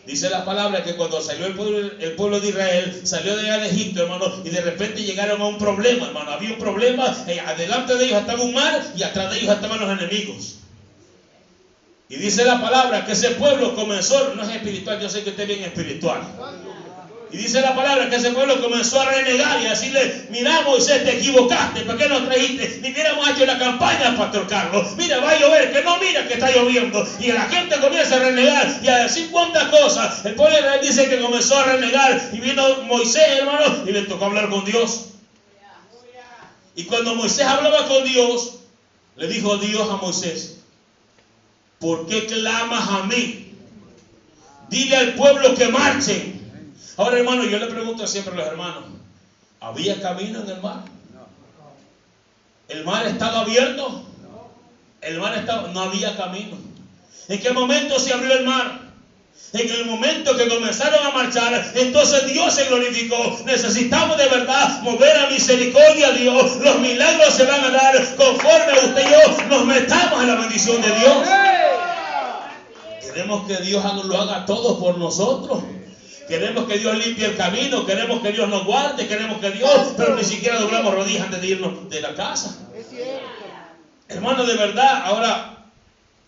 Speaker 1: Dice la palabra que cuando salió el pueblo de Israel, salió de allá de Egipto, hermano, y de repente llegaron a un problema, hermano. Había un problema, adelante de ellos estaba un mar y atrás de ellos estaban los enemigos. Y dice la palabra que ese pueblo comenzó, no es espiritual, yo sé que usted es bien espiritual. Y dice la palabra que ese pueblo comenzó a renegar y a decirle, mira Moisés, te equivocaste, ¿por qué no trajiste? Ni hubiéramos hecho la campaña, Pastor Carlos. Mira, va a llover, que no mira que está lloviendo. Y la gente comienza a renegar y a decir cuántas cosas. El pueblo de Israel dice que comenzó a renegar y vino Moisés, hermano, y le tocó hablar con Dios. Y cuando Moisés hablaba con Dios, le dijo Dios a Moisés, ¿por qué clamas a mí? Dile al pueblo que marchen. Ahora, hermano, yo le pregunto siempre a los hermanos, ¿había camino en el mar? ¿El mar estaba abierto? No había camino. ¿En qué momento se abrió el mar? En el momento que comenzaron a marchar, entonces Dios se glorificó. Necesitamos de verdad mover a misericordia a Dios. Los milagros se van a dar conforme usted y yo nos metamos en la bendición de Dios. Queremos que Dios lo haga todo por nosotros. Queremos que Dios limpie el camino, queremos que Dios nos guarde, queremos que Dios, pero ni siquiera doblamos rodillas antes de irnos de la casa. Es cierto. Hermano, de verdad, ahora,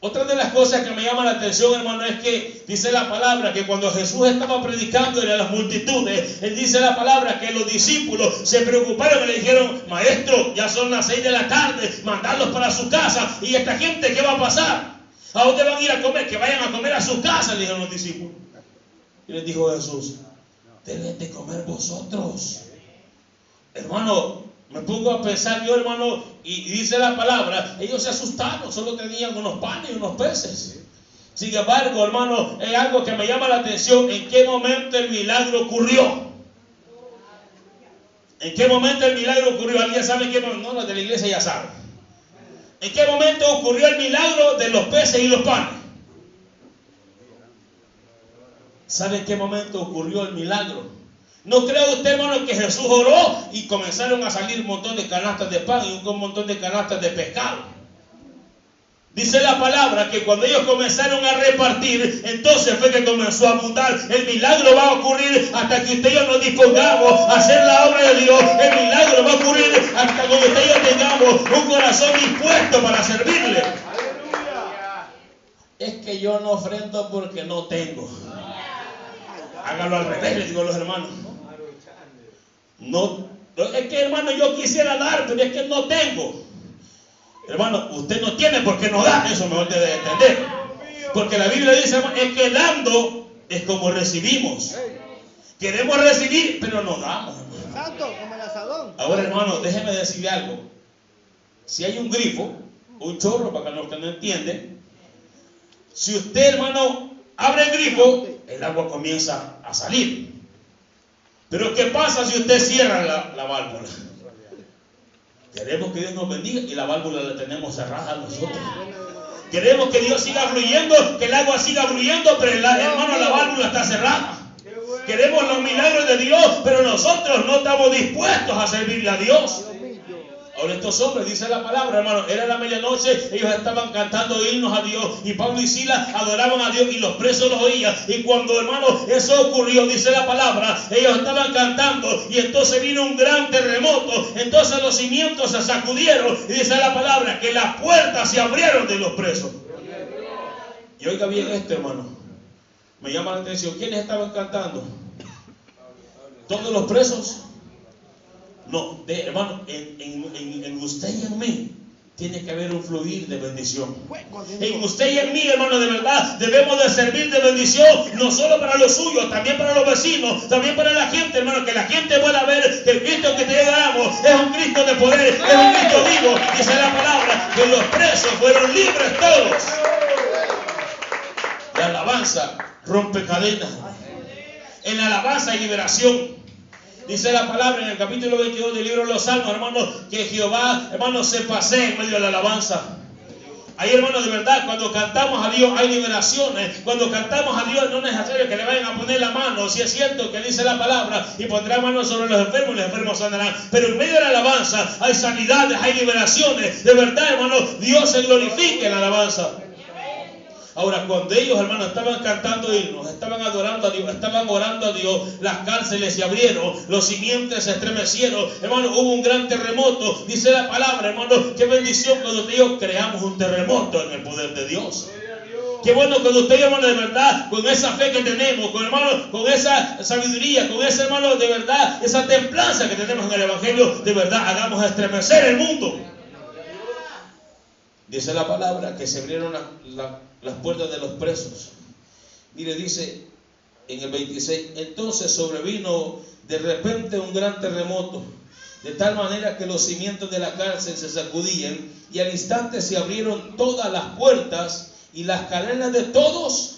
Speaker 2: Otra de las cosas que me llama la atención, hermano, es que dice la palabra que cuando Jesús estaba predicando a las multitudes, él dice la palabra que los discípulos se preocuparon y le dijeron: maestro, ya son las 6 de la tarde, mandarlos para su casa. ¿Y esta gente qué va a pasar? ¿A dónde van a ir a comer? Que vayan a comer a su casa, le dijeron los discípulos. Y les dijo Jesús: deben de comer vosotros. Hermano, me pongo a pensar yo, hermano, y dice la palabra, ellos se asustaron, solo tenían unos panes y unos peces. Sin embargo, hermano, es algo que me llama la atención. ¿En qué momento el milagro ocurrió? ¿En qué momento el milagro ocurrió? ¿Alguien sabe en qué momento? No, los de la iglesia ya saben. ¿En qué momento ocurrió el milagro de los peces y los panes? ¿Sabe en qué momento ocurrió el milagro? ¿No cree usted, hermano, que Jesús oró y comenzaron a salir un montón de canastas de pan y un montón de canastas de pescado? Dice la palabra que cuando ellos comenzaron a repartir, entonces fue que comenzó a abundar. El milagro va a ocurrir hasta que usted y yo nos dispongamos a hacer la obra de Dios. El milagro va a ocurrir hasta que usted y yo tengamos un corazón dispuesto para servirle. Es que yo no ofrendo porque no tengo. Hágalo al revés, les digo a los hermanos. No, es que, hermano, yo quisiera dar, pero es que no tengo. Hermano, usted no tiene porque no da. Eso me debe de entender. Porque la Biblia dice, hermano, es que dando es como recibimos. Queremos recibir, pero no damos, hermano.
Speaker 3: Santo, como el asadón.
Speaker 2: Ahora, hermano, déjeme decirle algo. Si hay un grifo, un chorro, para los que no entienden, si usted, hermano, abre el grifo, el agua comienza a salir. Pero ¿qué pasa si usted cierra la válvula? Queremos que Dios nos bendiga y la válvula la tenemos cerrada nosotros. Queremos que Dios siga fluyendo, que el agua siga fluyendo, pero hermano, la válvula está cerrada. Queremos los milagros de Dios, pero nosotros no estamos dispuestos a servirle a Dios. Ahora estos hombres, dice la palabra, hermano, era la medianoche, ellos estaban cantando himnos a Dios, y Pablo y Silas adoraban a Dios, y los presos los oían. Y cuando, hermano, eso ocurrió, dice la palabra, ellos estaban cantando, y entonces vino un gran terremoto. Entonces los cimientos se sacudieron, y dice la palabra que las puertas se abrieron de los presos. Y oiga bien esto, hermano, me llama la atención. ¿Quiénes estaban cantando? ¿Todos los presos? No, hermano, en usted y en mí tiene que haber un fluir de bendición. En usted y en mí, hermano, de verdad debemos de servir de bendición, no solo para los suyos, también para los vecinos, también para la gente, hermano, que la gente pueda ver que el Cristo que te damos es un Cristo de poder, es un Cristo vivo. Dice la palabra que los presos fueron libres todos. La alabanza rompe cadenas. En la alabanza hay liberación. Dice la palabra en el capítulo 22 del libro de los Salmos, hermano, que Jehová, hermano, se pasea en medio de la alabanza. Ahí, hermano, de verdad, cuando cantamos a Dios hay liberaciones. Cuando cantamos a Dios no es necesario que le vayan a poner la mano. Si es cierto que dice la palabra y pondrá manos sobre los enfermos y los enfermos sanarán. Pero en medio de la alabanza hay sanidades, hay liberaciones. De verdad, hermano, Dios se glorifica en la alabanza. Ahora, cuando ellos, hermanos, estaban cantando himnos, estaban adorando a Dios, estaban orando a Dios, las cárceles se abrieron, los cimientos se estremecieron, hermano, hubo un gran terremoto. Dice la palabra, hermano, qué bendición cuando usted y yo creamos un terremoto en el poder de Dios. Qué bueno cuando usted, hermano, de verdad, con esa fe que tenemos, con, hermano, con esa sabiduría, con ese, hermano, de verdad, esa templanza que tenemos en el Evangelio, de verdad, hagamos estremecer el mundo. Dice la palabra que se abrieron las puertas de los presos. Mire, dice en el 26, entonces sobrevino de repente un gran terremoto, de tal manera que los cimientos de la cárcel se sacudían, y al instante se abrieron todas las puertas, y las cadenas de todos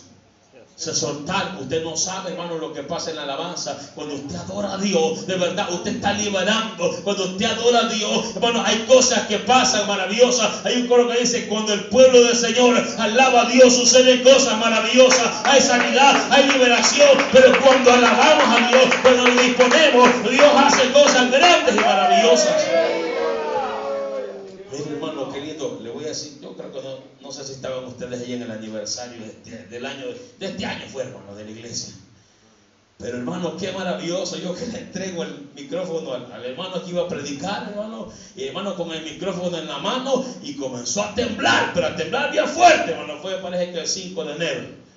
Speaker 2: se soltaron. Usted no sabe, hermano, lo que pasa en la alabanza. Cuando usted adora a Dios, de verdad, usted está liberando. Cuando usted adora a Dios, hermano, hay cosas que pasan maravillosas. Hay un coro que dice, cuando el pueblo del Señor alaba a Dios, suceden cosas maravillosas. Hay sanidad, hay liberación. Pero cuando alabamos a Dios, cuando nos disponemos, Dios hace cosas grandes y maravillosas. Mire, hermano querido, le voy a decir, yo creo que no sé si estaban ustedes ahí en el aniversario de este año fue, hermano, de la iglesia.
Speaker 1: Pero hermano, qué maravilloso. Yo que le entrego el micrófono al hermano que iba a predicar, hermano. Y hermano con el micrófono en la mano y comenzó a temblar, pero a temblar bien fuerte, hermano. Fue, parece que el 5 de enero.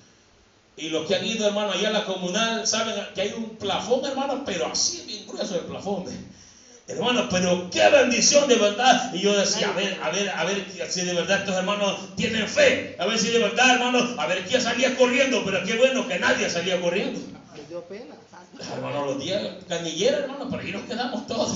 Speaker 1: Y los que han ido, hermano, allá a la comunal, saben que hay un plafón, hermano, pero así bien grueso el plafón. Hermano, pero qué bendición de verdad. Y yo decía, a ver si de verdad estos hermanos tienen fe. A ver si de verdad, hermano, a ver quién salía corriendo. Pero qué bueno que nadie salía corriendo.
Speaker 3: Me dio pena.
Speaker 1: Hermano, los días canilleros, hermano, por ahí nos quedamos todos.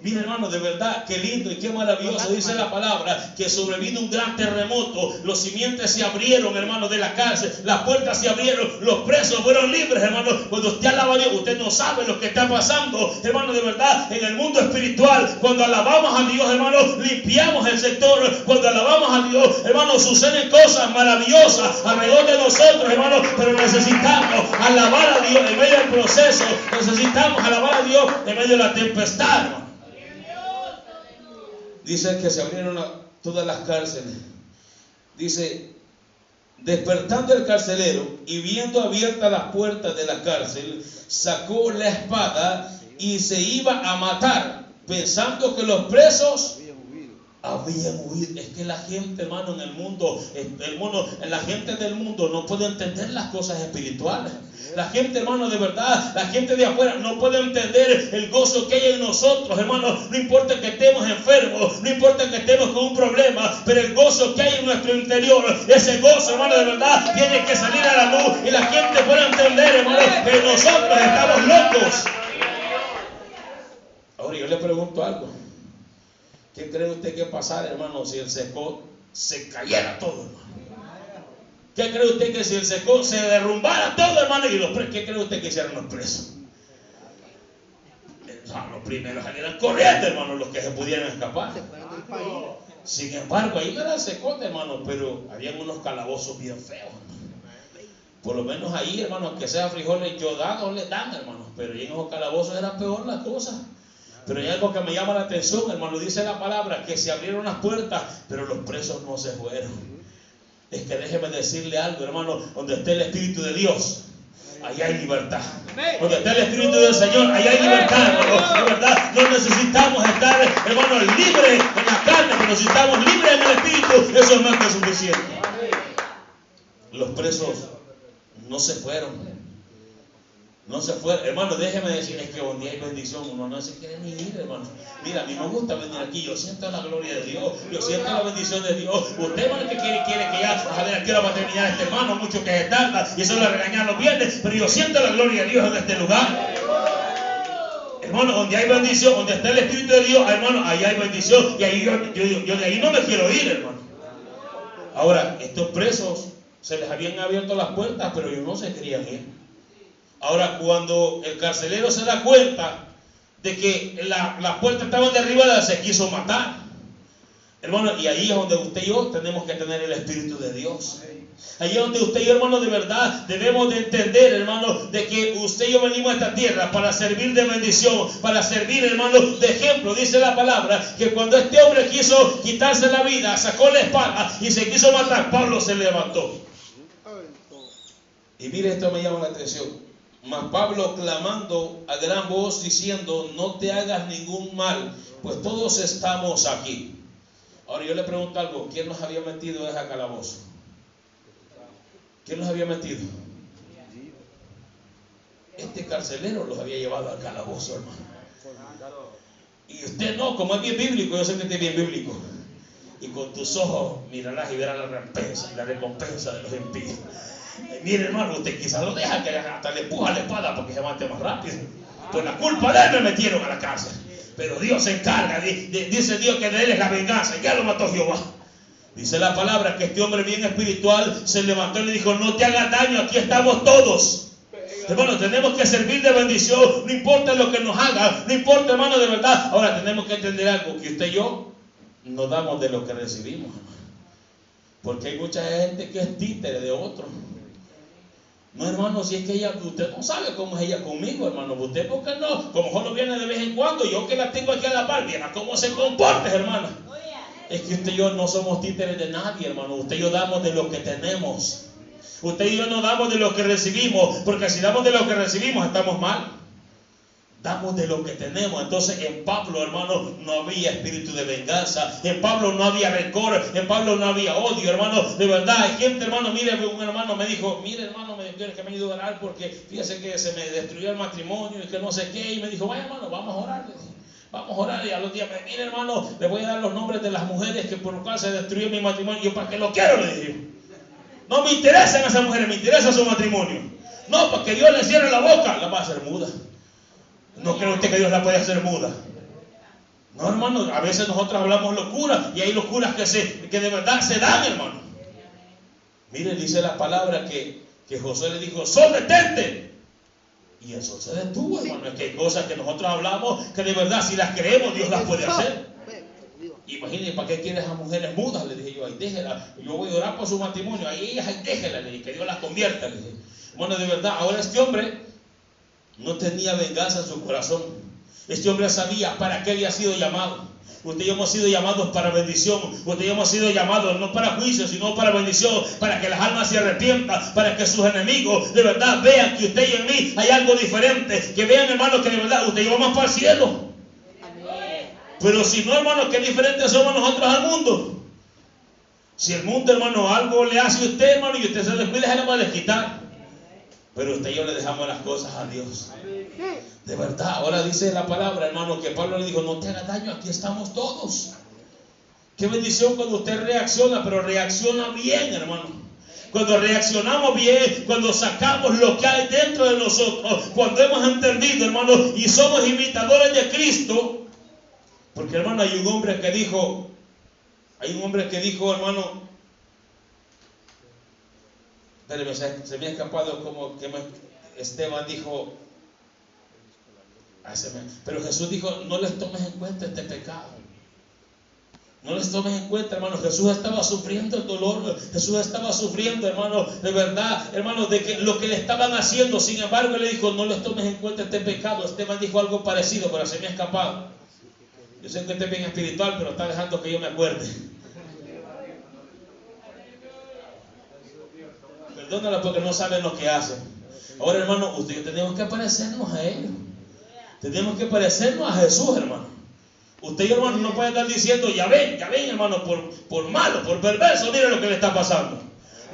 Speaker 1: Mira, hermano, de verdad, qué lindo y qué maravilloso. Dice la palabra que sobrevino un gran terremoto. Los simientes se abrieron, hermano, de la cárcel. Las puertas se abrieron. Los presos fueron libres, hermano. Cuando usted alaba a Dios, usted no sabe lo que está pasando, hermano, de verdad, en el mundo espiritual. Cuando alabamos a Dios, hermano, limpiamos el sector. Cuando alabamos a Dios, hermano, suceden cosas maravillosas alrededor de nosotros, hermano. Pero necesitamos alabar a Dios en medio del proceso. Necesitamos alabar a Dios en medio de la tempestad, hermano. Dice que se abrieron todas las cárceles. Dice, despertando el carcelero y viendo abiertas las puertas de la cárcel, sacó la espada y se iba a matar, pensando que los presos habían huido. Es que la gente, hermano, en el mundo, la gente del mundo no puede entender las cosas espirituales. La gente, hermano, de verdad, la gente de afuera no puede entender el gozo que hay en nosotros, hermano. No importa que estemos enfermos, no importa que estemos con un problema, pero el gozo que hay en nuestro interior, ese gozo, hermano, de verdad, tiene que salir a la luz y la gente puede entender, hermano, que nosotros estamos locos. Ahora yo le pregunto algo. ¿Qué cree usted que pasara, hermano, si el secón se cayera todo, hermano? ¿Qué cree usted que si el secón se derrumbara todo, hermano? Y ¿qué cree usted que hicieran los presos? Los primeros salieran corriendo, hermano, los que se pudieran escapar. Sin embargo, ahí no era el secón, hermano, pero habían unos calabozos bien feos, hermano. Por lo menos ahí, hermano, aunque sea frijoles yodados le dan, hermano, pero ahí en esos calabozos era peor la cosa. Pero hay algo que me llama la atención, hermano. Dice la palabra que se abrieron las puertas, pero los presos no se fueron. Es que déjeme decirle algo, hermano. Donde esté el Espíritu de Dios, allá hay libertad. Donde esté el Espíritu del Señor, allá hay libertad, hermano. De verdad, no necesitamos estar, hermano, libres en la carne, pero necesitamos libres en el Espíritu. Eso es más que suficiente. Los presos no se fueron. No se fue, hermano, déjeme decirles que donde hay bendición uno no se quiere ni ir, hermano. Mira, a mí me gusta venir aquí, yo siento la gloria de Dios, yo siento la bendición de Dios. Usted, hermano, que quiere que ya, a ver, aquí va a terminar este hermano, mucho que se tarda, y eso le regañan los viernes, pero yo siento la gloria de Dios en este lugar. Hermano, donde hay bendición, donde está el Espíritu de Dios, hermano, ahí hay bendición, y ahí yo de ahí no me quiero ir, hermano. Ahora, estos presos se les habían abierto las puertas, pero ellos no se querían ir. Ahora, cuando el carcelero se da cuenta de que las puertas estaban derribadas, se quiso matar. Hermano, y ahí es donde usted y yo tenemos que tener el Espíritu de Dios. Ahí es donde usted y yo, hermano, de verdad debemos de entender, hermano, de que usted y yo venimos a esta tierra para servir de bendición, para servir, hermano, de ejemplo. Dice la palabra que cuando este hombre quiso quitarse la vida, sacó la espada y se quiso matar, Pablo se levantó. Y mire, esto me llama la atención. Mas Pablo clamando a gran voz diciendo, no te hagas ningún mal, pues todos estamos aquí. Ahora yo le pregunto algo, ¿quién nos había metido en ese calabozo? ¿Quién los había metido? Este carcelero los había llevado al calabozo, hermano. Y usted no, como es bien bíblico, yo sé que usted es bien bíblico. Y con tus ojos mirarás y verás la recompensa de los impíos. Mire, hermano, usted quizás lo deja que hasta le empuja la espada para que se mate más rápido. Por la culpa de él me metieron a la cárcel. Pero Dios se encarga, dice Dios que de él es la venganza. Ya lo mató Jehová. Dice la palabra que este hombre bien espiritual se levantó y le dijo, no te hagas daño, aquí estamos todos. Hermano, tenemos que servir de bendición, no importa lo que nos haga, no importa, hermano, de verdad. Ahora tenemos que entender algo, que usted y yo nos damos de lo que recibimos, hermano. Porque hay mucha gente que es títere de otro. No, hermano, si es que ella, usted no sabe cómo es ella conmigo, hermano. Usted, ¿por qué no? Como solo viene de vez en cuando, yo que la tengo aquí a la par, viera cómo se comporta, hermano. Es que usted y yo no somos títeres de nadie, hermano. Usted y yo damos de lo que tenemos.
Speaker 2: Usted y yo no damos de lo que recibimos, porque si damos de lo que recibimos estamos mal. Damos de lo que tenemos. Entonces en Pablo, hermano, no había espíritu de venganza. En Pablo no había rencor. En Pablo no había odio, hermano. De verdad, hay gente, hermano, mire, un hermano me dijo, mire, hermano, me quiero que me ayude a orar porque fíjese que se me destruyó el matrimonio y que no sé qué. Y me dijo, vaya, hermano, vamos a orar. Vamos a orar. Y a los días, mire, hermano, le voy a dar los nombres de las mujeres que por lo cual se destruyó mi matrimonio. Y yo, ¿para qué lo quiero? Le dije. No me interesan esas mujeres, me interesa su matrimonio. No, para que Dios le cierre la boca, la va a hacer muda. ¿No cree usted que Dios la puede hacer muda? No, hermano, a veces nosotros hablamos locura y hay locuras que de verdad se dan, hermano. Mire, dice la palabra que Josué le dijo, sol, detente. Y el sol se detuvo, hermano. Es que hay cosas que nosotros hablamos que de verdad si las creemos Dios las puede hacer. Imagínense, ¿para qué quieres a mujeres mudas? Le dije yo, ahí déjela. Yo voy a orar por su matrimonio. Ahí ellas, ahí déjela. Le dije, que Dios las convierta. Le dije. Bueno, de verdad, ahora este hombre no tenía venganza en su corazón. Este hombre sabía para qué había sido llamado. Usted y yo hemos sido llamados para bendición. Usted y yo hemos sido llamados no para juicio, sino para bendición. Para que las almas se arrepientan. Para que sus enemigos de verdad vean que usted y en mí hay algo diferente. Que vean, hermanos, que de verdad usted y yo vamos para el cielo. Pero si no, hermano, qué diferentes somos nosotros al mundo. Si el mundo, hermano, algo le hace a usted, hermano, y usted se descuida, se le va a desquitar. Pero usted y yo le dejamos las cosas a Dios. De verdad, ahora dice la palabra, hermano, que Pablo le dijo, no te hagas daño, aquí estamos todos. Qué bendición cuando usted reacciona, pero reacciona bien, hermano. Cuando reaccionamos bien, cuando sacamos lo que hay dentro de nosotros, cuando hemos entendido, hermano, y somos imitadores de Cristo. Porque, hermano, hay un hombre que dijo, hermano, espérame, se me ha escapado como que Esteban dijo, pero Jesús dijo, no les tomes en cuenta este pecado. No les tomes en cuenta, hermano. Jesús estaba sufriendo el dolor. Jesús estaba sufriendo, hermano, de verdad, hermano, de que lo que le estaban haciendo. Sin embargo, le dijo, no les tomes en cuenta este pecado. Esteban dijo algo parecido, pero se me ha escapado. Yo sé que usted es bien espiritual, pero está dejando que yo me acuerde. Perdónalo porque no saben lo que hacen. Ahora, hermano, usted y yo tenemos que parecernos a ellos. Tenemos que parecernos a Jesús, hermano. Usted y yo, hermano, no puede estar diciendo, ya ven, hermano, por malo, por perverso, mire lo que le está pasando.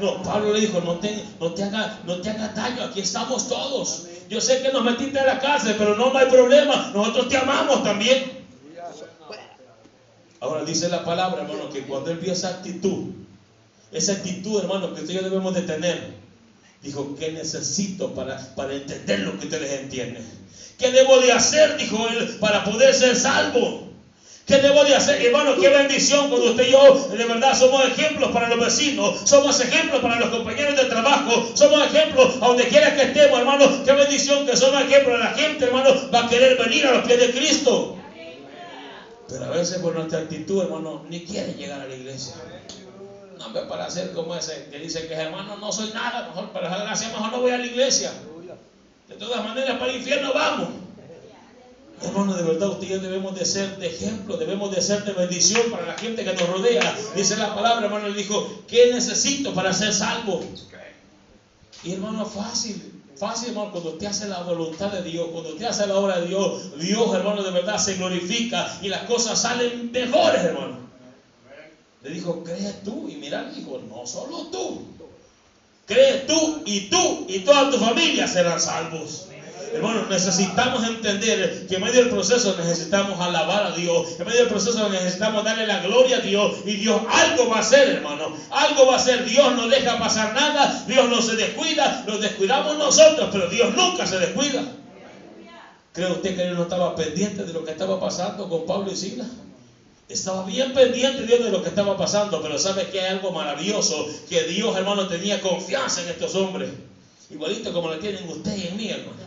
Speaker 2: No, Pablo le dijo, no te hagas daño, aquí estamos todos. Yo sé que nos metiste a la cárcel, pero no hay problema, nosotros te amamos también. Ahora dice la palabra, hermano, que cuando él vio esa actitud, hermano, que ustedes debemos de tener, dijo, ¿qué necesito para entender lo que ustedes entienden? ¿Qué debo de hacer, dijo él, para poder ser salvo? ¿Qué debo de hacer, hermano? Qué bendición cuando usted y yo de verdad somos ejemplos para los vecinos, somos ejemplos para los compañeros de trabajo, somos ejemplos a donde quiera que estemos, hermano. Qué bendición que somos ejemplos. La gente, hermano, va a querer venir a los pies de Cristo. Pero a veces por nuestra actitud, hermano, ni quieren llegar a la iglesia. No, hombre, para hacer como ese que dice que hermano no soy nada, mejor para la gracia, mejor no voy a la iglesia. De todas maneras, para el infierno vamos. Hermano, de verdad, usted y yo debemos de ser de ejemplo, debemos de ser de bendición para la gente que nos rodea. Dice la palabra, hermano, le dijo, ¿qué necesito para ser salvo? Y hermano, fácil, hermano, cuando usted hace la voluntad de Dios, cuando usted hace la obra de Dios, Dios, hermano, de verdad se glorifica y las cosas salen mejores, hermano. Le dijo, ¿crees tú? Y mira, le dijo, no solo tú. Crees tú y toda tu familia serán salvos. Hermanos, necesitamos entender que en medio del proceso necesitamos alabar a Dios. En medio del proceso necesitamos darle la gloria a Dios. Y Dios algo va a hacer, hermano. Algo va a hacer. Dios no deja pasar nada. Dios no se descuida. Nos descuidamos nosotros, pero Dios nunca se descuida. ¿Cree usted que Dios no estaba pendiente de lo que estaba pasando con Pablo y Silas? Estaba bien pendiente Dios de lo que estaba pasando. Pero sabe que hay algo maravilloso. Que Dios, hermano, tenía confianza en estos hombres. Igualito como lo tienen usted y en mí, hermano.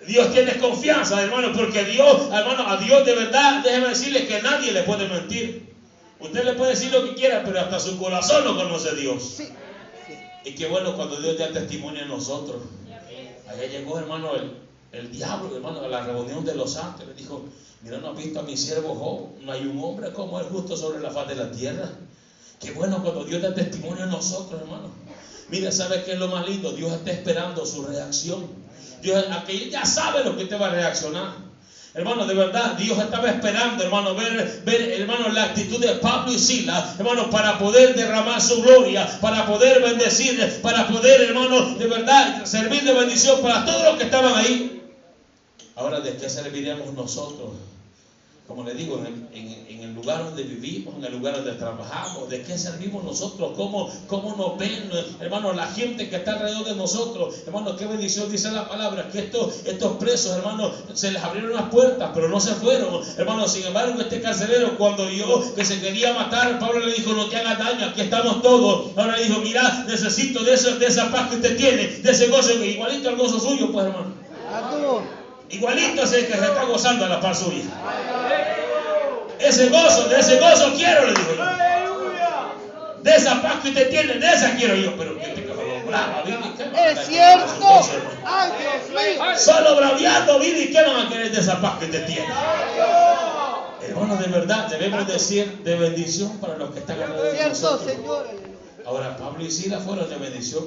Speaker 2: Dios tiene confianza, hermano, porque Dios, hermano, a Dios de verdad, déjeme decirle que nadie le puede mentir. Usted le puede decir lo que quiera, pero hasta su corazón lo conoce Dios. Y qué bueno cuando Dios da testimonio en nosotros. Allá llegó, hermano, el diablo, hermano, a la reunión de los santos. Le dijo, mira, ¿no has visto a mi siervo Job? No hay un hombre como él justo sobre la faz de la tierra. Qué bueno cuando Dios da testimonio en nosotros, hermano.
Speaker 1: Mira, ¿sabe qué es lo más lindo? Dios está esperando su reacción. Dios, aquel ya sabe lo que te va a reaccionar. Hermano, de verdad, Dios estaba esperando, hermano, ver, hermano, la actitud de Pablo y Silas, hermano, para poder derramar su gloria, para poder bendecir, para poder, hermano, de verdad, servir de bendición para todos los que estaban ahí. Ahora, ¿de qué serviremos nosotros? Como le digo, en el lugar donde vivimos, en el lugar donde trabajamos, ¿de qué servimos nosotros? ¿Cómo nos ven, hermano, la gente que está alrededor de nosotros? Hermano, qué bendición dice la palabra, que estos presos, hermano, se les abrieron las puertas, pero no se fueron. Hermano, sin embargo, este carcelero, cuando vio que se quería matar, Pablo le dijo, no te hagas daño, aquí estamos todos. Ahora le dijo, mira, necesito de esa paz que usted tiene, de ese gozo, que igualito al gozo suyo, pues, hermano. Igualito es el que se está gozando de la paz suya. De ese gozo quiero, le digo yo. De esa paz que usted tiene, de esa quiero yo. Pero que te cabrón brava,
Speaker 3: es cierto. Ay, Dios mío.
Speaker 1: Solo braviando, vive, y qué van a querer de esa paz que usted tiene. Hermano, de verdad, debemos decir de bendición para los que están alrededor de nosotros. Ahora, Pablo y Silas fueron de bendición.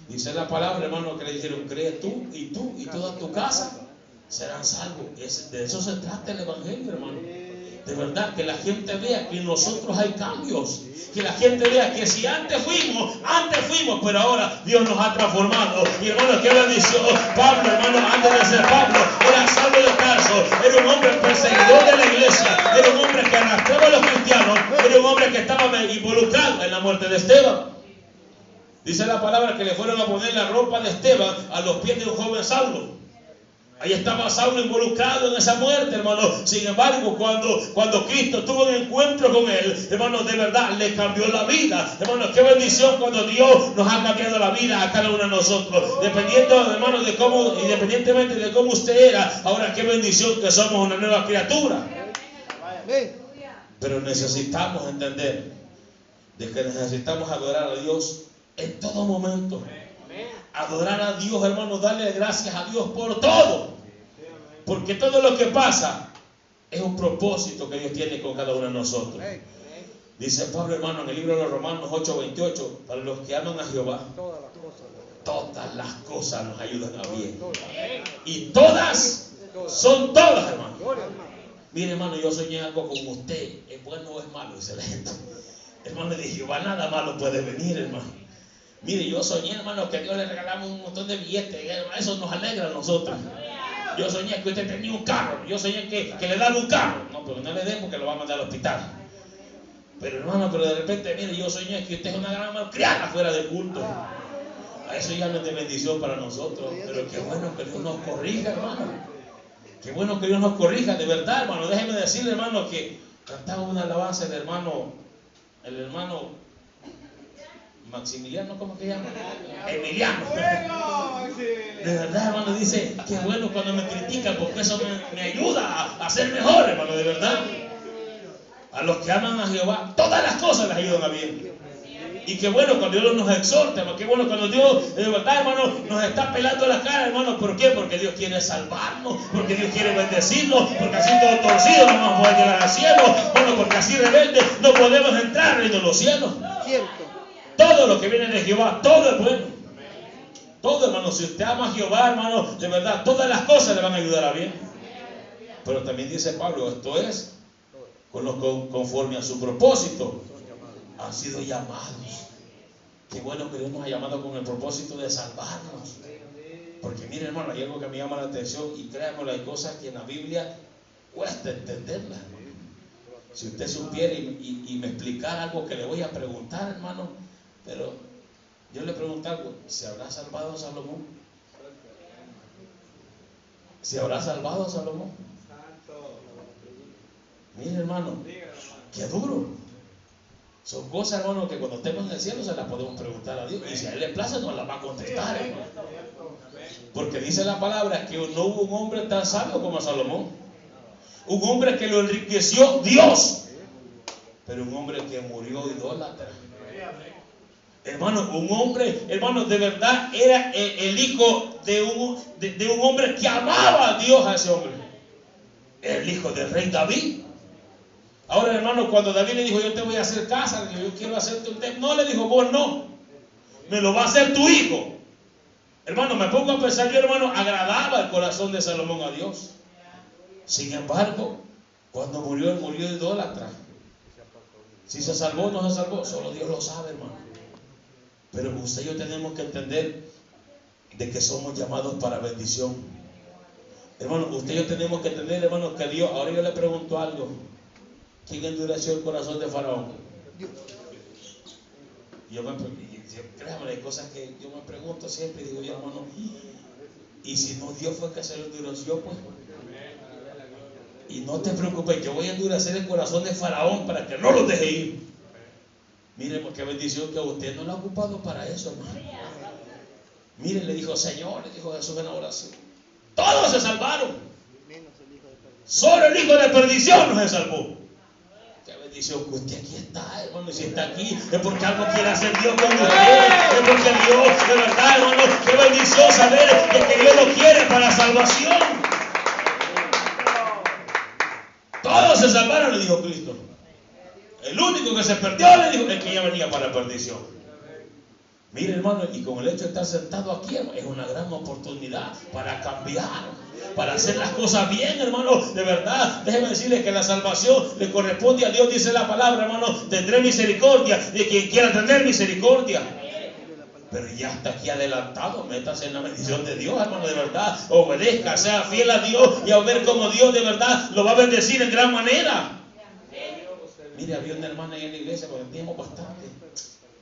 Speaker 1: Dice la palabra, hermano, que le dijeron, cree tú y toda tu casa serán salvos. De eso se trata el evangelio, hermano. De verdad, que la gente vea que en nosotros hay cambios. Que la gente vea que si antes fuimos, pero ahora Dios nos ha transformado. Y hermano, qué bendición. Pablo, hermano, antes de ser Pablo, era Saulo de Tarso. Era un hombre perseguidor de la iglesia. Era un hombre que arrastraba a los cristianos. Era un hombre que estaba involucrado en la muerte de Esteban. Dice la palabra que le fueron a poner la ropa de Esteban a los pies de un joven Saulo. Ahí estaba Saulo involucrado en esa muerte, hermano. Sin embargo, cuando Cristo tuvo un encuentro con él, hermano, de verdad le cambió la vida. Hermano, qué bendición cuando Dios nos ha cambiado la vida a cada uno de nosotros. Hermano, independientemente de cómo usted era, ahora qué bendición que somos una nueva criatura. Pero necesitamos entender de que necesitamos adorar a Dios en todo momento. Adorar a Dios, hermano, darle gracias a Dios por todo. Porque todo lo que pasa es un propósito que Dios tiene con cada uno de nosotros. Dice Pablo, hermano, en el libro de los Romanos 8:28, para los que aman a Jehová, todas las cosas nos ayudan a bien. Y todas, son todas, hermano. Mire, hermano, yo soñé algo con usted. ¿Es bueno o es malo? Dice la gente. Hermano, de Jehová nada malo puede venir, hermano. Mire, yo soñé, hermano, que Dios le regalaba un montón de billetes. Eso nos alegra a nosotros. Yo soñé que usted tenía un carro. Yo soñé que le daba un carro. No, pero no le den porque lo va a mandar al hospital. Pero hermano, de repente, mire, yo soñé que usted es una gran malcriada fuera del culto. A eso ya no es de bendición para nosotros. Pero qué bueno que Dios nos corrija, hermano. Qué bueno que Dios nos corrija, de verdad, hermano. Déjeme decirle, hermano, que cantaba una alabanza el hermano Maximiliano, ¿cómo se llama? Emiliano. De verdad, hermano, dice, qué bueno cuando me critican, porque eso me ayuda a ser mejor, hermano, de verdad. A los que aman a Jehová, todas las cosas les ayudan a bien. Y qué bueno cuando Dios nos exhorta, hermano. Qué bueno cuando Dios, de verdad, hermano, nos está pelando la cara, hermano. ¿Por qué? Porque Dios quiere salvarnos, porque Dios quiere bendecirnos, porque así todo torcido no vamos a poder llegar al cielo. Bueno, porque así rebeldes no podemos entrar en los cielos.
Speaker 3: Cierto.
Speaker 1: Todo lo que viene de Jehová, todo es bueno. Todo, hermano, si usted ama a Jehová, hermano, de verdad, todas las cosas le van a ayudar a bien. Pero también dice Pablo, esto es conforme a su propósito. Han sido llamados. Qué bueno que Dios nos ha llamado con el propósito de salvarnos. Porque mire, hermano, hay algo que me llama la atención y créanme, hay cosas que en la Biblia cuesta entenderlas. Si usted supiera y me explicara algo que le voy a preguntar, hermano, pero yo le pregunto algo, ¿se habrá salvado Salomón? ¿Se habrá salvado Salomón? Mire, hermano, qué duro. Son cosas, hermano, que cuando estemos en el cielo se las podemos preguntar a Dios. Y si a Él le place, nos las va a contestar, hermano. Porque dice la palabra que no hubo un hombre tan sabio como Salomón. Un hombre que lo enriqueció Dios. Pero un hombre que murió idólatra. Hermano, un hombre, hermano, de verdad era el hijo de un hombre que amaba a Dios, a ese hombre. El hijo del rey David. Ahora, hermano, cuando David le dijo, yo te voy a hacer casa, yo quiero hacerte un templo. No, le dijo, vos no.
Speaker 2: me lo va a hacer tu hijo. Hermano, me pongo a pensar yo, hermano, agradaba el corazón de Salomón a Dios. Sin embargo, cuando murió, él murió idólatra. Si se salvó o no se salvó, solo Dios lo sabe, hermano. Pero usted y yo tenemos que entender de que somos llamados para bendición. Hermano, usted y yo tenemos que entender, hermano, que Dios, ahora yo le pregunto algo. ¿Quién endureció el corazón de Faraón? Créame, hay cosas que yo me pregunto siempre y digo yo, hermano, y si no Dios fue el que se lo endureció, pues. Y no te preocupes, yo voy a endurecer el corazón de Faraón para que no lo deje ir. Mire, qué bendición que usted no lo ha ocupado para eso, hermano. Mire, le dijo, Señor, le dijo Jesús en la oración, todos se salvaron, solo el hijo de perdición no se salvó. Qué bendición que usted aquí está, hermano. Y si está aquí es porque algo quiere hacer Dios con usted. Es porque Dios, de verdad, hermano, qué bendición saber que Dios lo quiere para salvación. Todos se salvaron, le dijo Cristo. El único que se perdió, le dijo, es que ya venía para la perdición. Mire, hermano, y con el hecho de estar sentado aquí, hermano, es una gran oportunidad para cambiar, para hacer las cosas bien, hermano. De verdad, déjeme decirle que la salvación le corresponde a Dios, dice la palabra, hermano. Tendré misericordia de quien quiera tener misericordia. Pero ya está aquí adelantado, métase en la bendición de Dios, hermano, de verdad. Obedezca, sea fiel a Dios y a ver cómo Dios de verdad lo va a bendecir en gran manera. Mire, había una hermana ahí en la iglesia, porque teníamos bastante.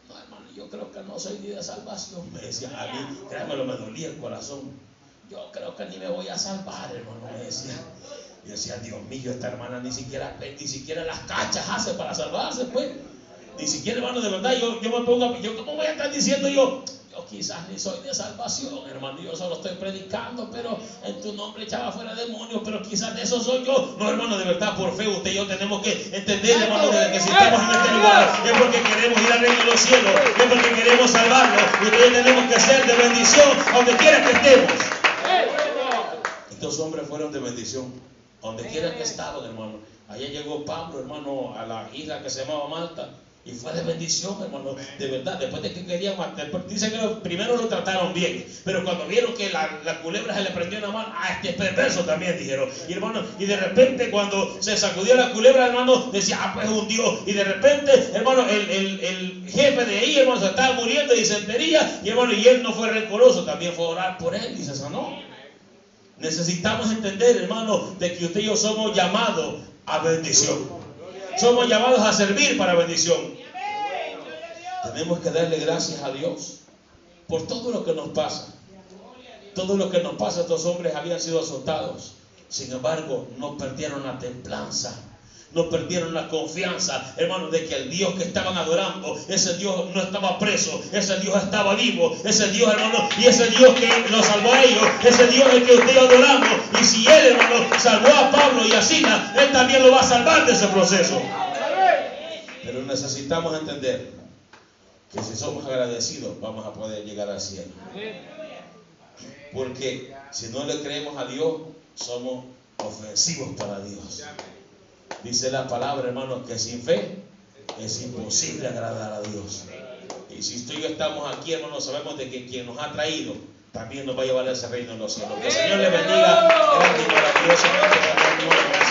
Speaker 2: No, hermano, yo creo que no soy ni de salvación. Me decía, a mí, créamelo, me dolía el corazón. Yo creo que ni me voy a salvar, hermano, me decía. Y decía, Dios mío, esta hermana ni siquiera las cachas hace para salvarse, pues. Ni siquiera, hermano, de verdad, yo me pongo, yo cómo voy a estar diciendo yo quizás ni soy de salvación, hermano, yo solo estoy predicando, pero en tu nombre echaba fuera demonios, pero quizás de eso soy yo. No, hermano, de verdad, por fe, usted y yo tenemos que entender, hermano, de que si estamos en este lugar es porque queremos ir al reino de los cielos, es porque queremos salvarnos. Ustedes tenemos que ser de bendición donde quiera que estemos. Estos hombres fueron de bendición donde quiera que estaban, hermano. Allá llegó Pablo, hermano, a la isla que se llamaba Malta. Y fue de bendición, hermano, de verdad. Después de que querían matar, dice que primero lo trataron bien, pero cuando vieron que la culebra se le prendió en la mano, este es perverso también, dijeron. Y hermano, y de repente cuando se sacudió la culebra, hermano, decía, pues es un Dios. Y de repente, hermano, el jefe de ahí, hermano, se estaba muriendo de disentería, y hermano, y él no fue rencoroso, también fue a orar por él y se sanó. Necesitamos entender, hermano, de que usted y yo somos llamados a bendición. Somos llamados a servir para bendición. Tenemos que darle gracias a Dios por todo lo que nos pasa. Todo lo que nos pasa, estos hombres habían sido azotados. Sin embargo, no perdieron la templanza. No perdieron la confianza, hermano, de que el Dios que estaban adorando, ese Dios no estaba preso, ese Dios estaba vivo, ese Dios, hermano, y ese Dios que los salvó a ellos, ese Dios es el que usted adoramos. Y si él, hermano, salvó a Pablo y a Silas, él también lo va a salvar de ese proceso. Pero necesitamos entender que si somos agradecidos, vamos a poder llegar al cielo. Porque si no le creemos a Dios, somos ofensivos para Dios. Dice la palabra, hermano, que sin fe es imposible agradar a Dios. Y si usted y yo estamos aquí, hermano, sabemos de que quien nos ha traído también nos va a llevar a ese reino de los cielos. Que el Señor le bendiga grande y maravillosamente.